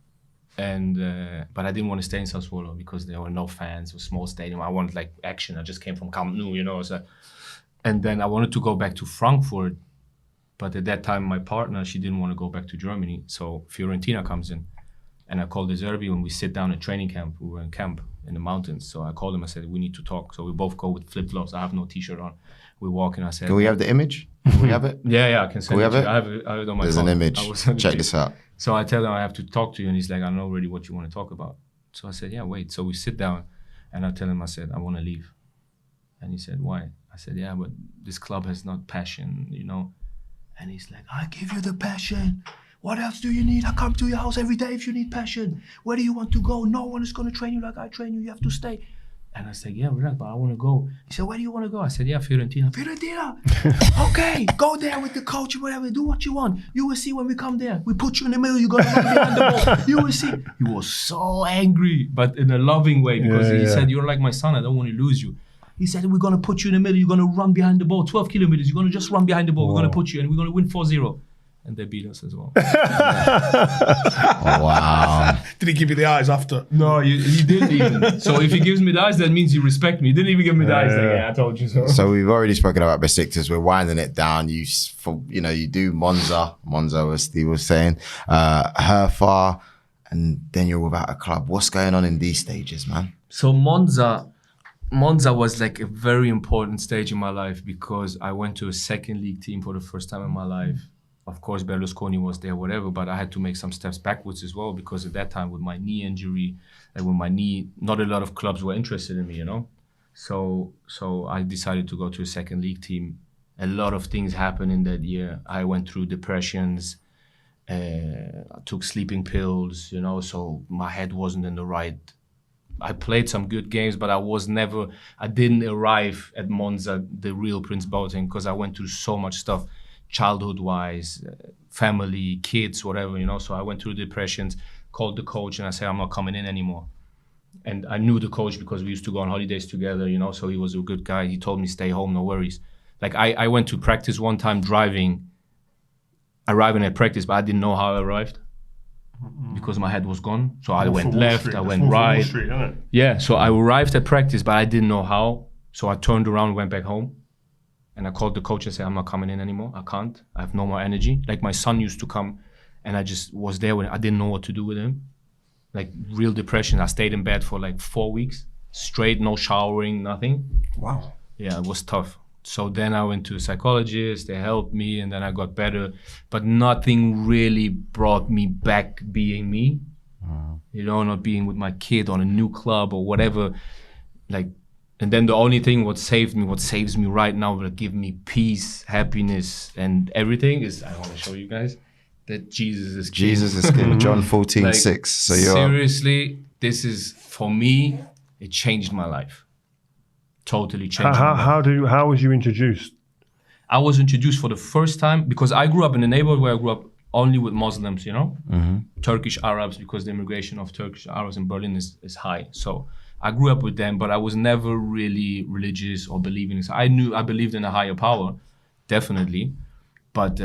but I didn't want to stay in Sassuolo because there were no fans, it was a small stadium. I wanted like action. I just came from Camp Nou, you know. And then I wanted to go back to Frankfurt, but at that time my partner, she didn't want to go back to Germany. So Fiorentina comes in, and I called the Zerbi when we sit down at training camp. We were in camp in the mountains. So I called him, I said, we need to talk. So we both go with flip-flops. I have no t-shirt on. We walk in, I said... Can we have the image? Can we have it? Yeah, I can send it to you. I have it on my phone. There's an image. Check this out. So I tell him I have to talk to you, and he's like, I know already what you want to talk about. So I said, yeah, wait. So we sit down, and I tell him, I said, I want to leave. And he said, why? I said, yeah, but this club has not passion, you know? And he's like, I give you the passion. What else do you need? I come to your house every day if you need passion. Where do you want to go? No one is going to train you like I train you. You have to stay. And I said, yeah, relax, but I want to go. He said, where do you want to go? I said, yeah, Fiorentina. Fiorentina? Okay, go there with the coach, whatever. Do what you want. You will see when we come there. We put you in the middle. You're going to run behind the ball. You will see. He was so angry, but in a loving way because he said, you're like my son. I don't want to lose you. He said, we're going to put you in the middle. You're going to run behind the ball. 12 kilometers. You're going to just run behind the ball. We're going to put you and we're going to win 4-0. And they beat us as well. Oh, wow. Did he give you the eyes after? No, he didn't even. So if he gives me the eyes, that means you respect me. He didn't even give me the eyes. Like, yeah, I told you so. So we've already spoken about Besiktas. We're winding it down. You do Monza, as Steve was saying, Hertha, and then you're without a club. What's going on in these stages, man? So Monza was like a very important stage in my life because I went to a second league team for the first time in my life. Of course, Berlusconi was there, whatever, but I had to make some steps backwards as well because at that time with my knee injury and with my knee, not a lot of clubs were interested in me, you know? So I decided to go to a second league team. A lot of things happened in that year. I went through depressions I took sleeping pills, you know, so my head wasn't in the right. I played some good games, but I didn't arrive at Monza, the real Prince Boateng, because I went through so much stuff, childhood-wise, family, kids, whatever, you know. So I went through depressions, called the coach, and I said, I'm not coming in anymore. And I knew the coach because we used to go on holidays together, you know, so he was a good guy. He told me, stay home, no worries. Like, I went to practice one time arriving at practice, but I didn't know how I arrived. Because my head was gone. So I went left, I went right. Yeah, so I arrived at practice, but I didn't know how. So I turned around, went back home. And I called the coach and said, I'm not coming in anymore. I can't. I have no more energy. Like my son used to come and I just was there when I didn't know what to do with him. Like real depression. I stayed in bed for like 4 weeks, straight, no showering, nothing. Wow. Yeah, it was tough. So then I went to a psychologist, they helped me, and then I got better. But nothing really brought me back being me. You know, not being with my kid on a new club or whatever. Like, and then the only thing what saves me right now, will give me peace, happiness, and everything is, I want to show you guys, that Jesus is king. Jesus is king. John 14:6. So seriously, this is, for me, it changed my life. Totally changed. How was you introduced? I was introduced for the first time because I grew up in a neighborhood where I grew up only with Muslims, you know, Turkish Arabs, because the immigration of Turkish Arabs in Berlin is high. So I grew up with them, but I was never really religious or believing. So I believed in a higher power, definitely. But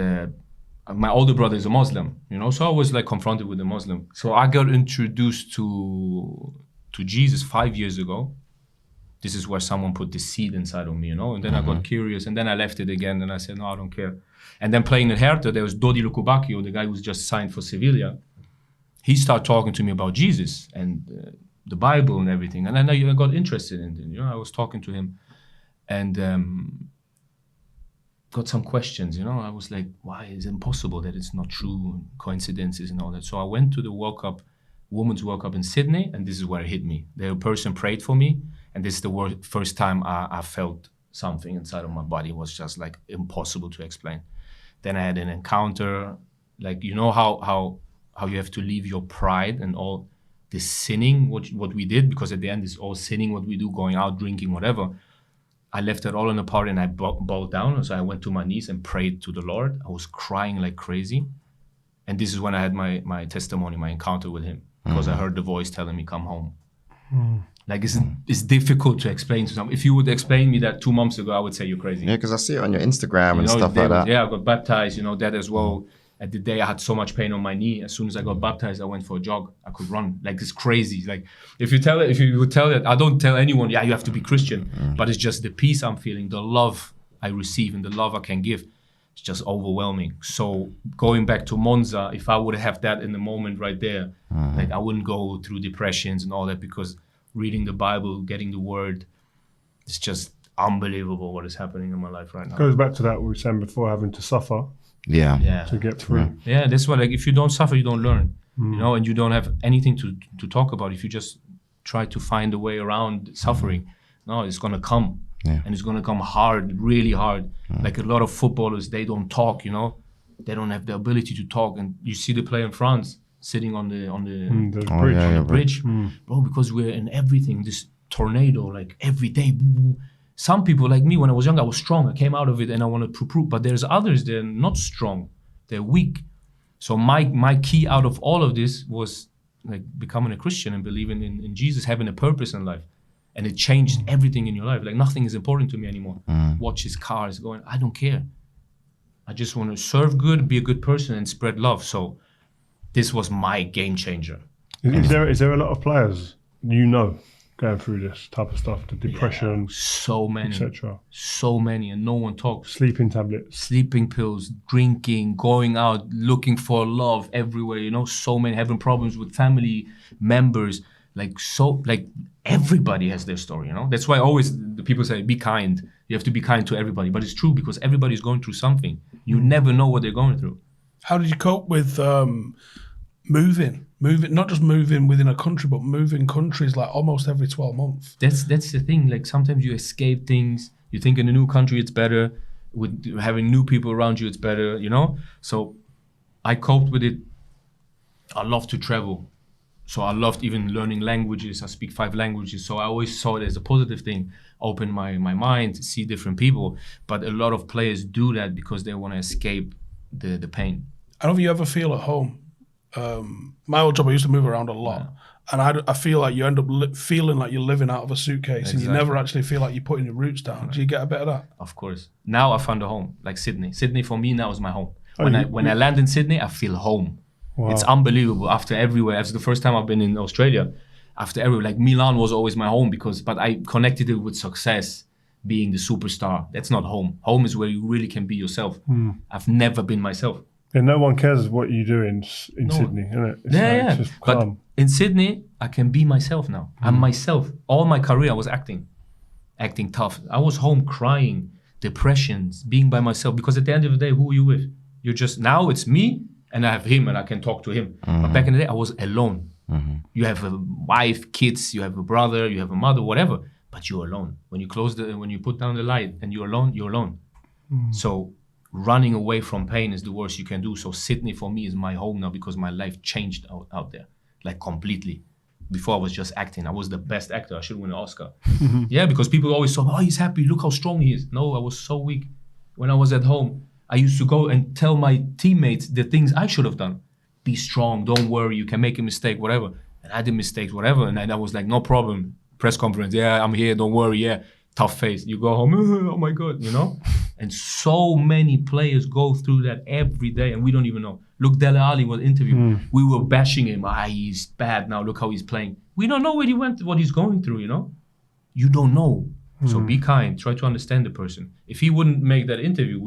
my older brother is a Muslim, you know, so I was like confronted with a Muslim. So I got introduced to Jesus 5 years ago. This is where someone put the seed inside of me, you know? And then I got curious, and then I left it again, and I said, no, I don't care. And then playing at Hertha, there was Dodi Lukubakio, the guy who's just signed for Sevilla. He started talking to me about Jesus and the Bible and everything. And then I got interested in it, you know? I was talking to him and got some questions, you know? I was like, why is it impossible that it's not true, coincidences and all that? So I went to the World Cup, Women's World Cup in Sydney, and this is where it hit me. The person prayed for me. And this is the first time I felt something inside of my body. It was just like impossible to explain. Then I had an encounter, like, you know how you have to leave your pride and all this sinning, what we did, because at the end it's all sinning what we do, going out, drinking, whatever. I left it all in the party and I bowed down. So I went to my knees and prayed to the Lord. I was crying like crazy. And this is when I had my testimony, my encounter with him, because I heard the voice telling me, come home. Like it's difficult to explain to someone. If you would explain me that 2 months ago, I would say you're crazy. Yeah, because I see it on your Instagram and stuff like that. Yeah, I got baptized, you know, that as well. At the day I had so much pain on my knee. As soon as I got baptized, I went for a jog. I could run. Like, it's crazy. Like, if you would tell that, I don't tell anyone, yeah, you have to be Christian. But it's just the peace I'm feeling, the love I receive and the love I can give. It's just overwhelming. So going back to Monza, if I would have that in the moment right there, like I wouldn't go through depressions and all that, because reading the Bible, getting the word, it's just unbelievable what is happening in my life right now. Goes back to that we were saying before, having to suffer to get through. Yeah, that's why, like, if you don't suffer, you don't learn, you know, and you don't have anything to talk about. If you just try to find a way around suffering, no, it's going to come. And it's going to come hard, really hard. Like a lot of footballers, they don't talk, you know. They don't have the ability to talk. And you see the player in France sitting on the bridge. Bro, because we're in everything, this tornado, like every day. Some people like me, when I was young, I was strong. I came out of it and I wanted to prove. But there's others, they're not strong. They're weak. So my key out of all of this was like becoming a Christian and believing in Jesus, having a purpose in life. And it changed everything in your life. Like, nothing is important to me anymore. Watches, cars, going, I don't care. I just want to serve good, be a good person, and spread love. So this was my game changer. Is there a lot of players you know going through this type of stuff, the depression, so many, etc.? So many, and no one talks. Sleeping tablets, sleeping pills, drinking, going out, looking for love everywhere. You know, so many, having problems with family members. Like everybody has their story, you know? That's why always the people say, be kind. You have to be kind to everybody. But it's true, because everybody's going through something. You never know what they're going through. How did you cope with moving, not just moving within a country, but moving countries like almost every 12 months? That's the thing. Like, sometimes you escape things. You think in a new country it's better. With having new people around you, it's better, you know? So I coped with it. I love to travel. So I loved even learning languages. I speak 5 languages. So I always saw it as a positive thing. Open my mind, see different people. But a lot of players do that because they want to escape the pain. I don't think you ever feel at home. My old job, I used to move around a lot. And I feel like you end up feeling like you're living out of a suitcase and you never actually feel like you're putting your roots down. Do you get a bit of that? Of course. Now I found a home, like Sydney. Sydney for me now is my home. When I land in Sydney, I feel home. Wow. It's unbelievable. After everywhere, it's the first time I've been in Australia. After everywhere, like Milan was always my home but I connected it with success, being the superstar. That's not home. Home is where you really can be yourself. I've never been myself. And no one cares what you do in Sydney, isn't it? It's just but in Sydney, I can be myself now. I'm myself. All my career, I was acting tough. I was home crying, depressions, being by myself. Because at the end of the day, who are you with? You're just, now it's me and I have him and I can talk to him. But back in the day, I was alone. You have a wife, kids, you have a brother, you have a mother, whatever. But you're alone. When you put down the light and you're alone, you're alone. So running away from pain is the worst you can do. So Sydney for me is my home now because my life changed out there, like completely. Before I was just acting. I was the best actor. I should win an Oscar. Yeah, because people always saw, oh, he's happy. Look how strong he is. No, I was so weak. When I was at home, I used to go and tell my teammates the things I should have done. Be strong. Don't worry. You can make a mistake, whatever. And I did mistakes, whatever. And I was like, no problem. Press conference. Yeah, I'm here. Don't worry. Yeah. Tough face. You go home. Oh my God, you know? And so many players go through that every day and we don't even know. Look, Dele Alli was interviewed. We were bashing him. He's bad now. Look how he's playing. We don't know where he went, what he's going through, you know? You don't know. So be kind. Try to understand the person. If he wouldn't make that interview,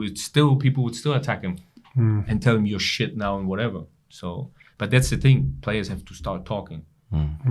people would still attack him and tell him you're shit now and whatever. So, but that's the thing. Players have to start talking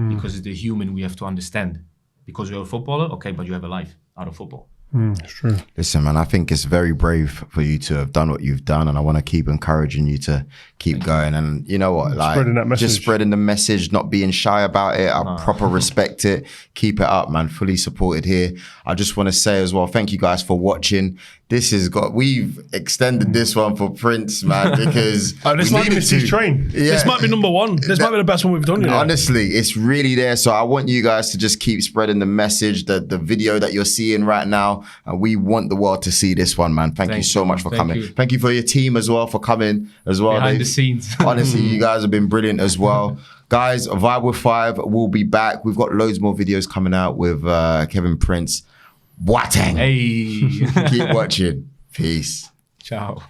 because it's the human we have to understand. Because you're a footballer, okay, but you have a life out of football. It's true. Listen, man, I think it's very brave for you to have done what you've done, and I want to keep encouraging you to keep going. And you know what, like spreading that message. Just spreading the message, not being shy about it. I proper respect it. Keep it up, man. Fully supported here. I just want to say as well, thank you guys for watching. We've extended this one for Prince, man, because this might be his train. Yeah. This might be number 1. This might be the best one we've done yet. Honestly, it's really there. So I want you guys to just keep spreading the message, the video that you're seeing right now. And we want the world to see this one, man. Thank you so much for coming. Thank you for your team as well for coming as well. Behind the scenes. Honestly, you guys have been brilliant as well. Guys, Vibe with 5 will be back. We've got loads more videos coming out with Kevin-Prince Boateng. Hey. Keep watching. Peace. Ciao.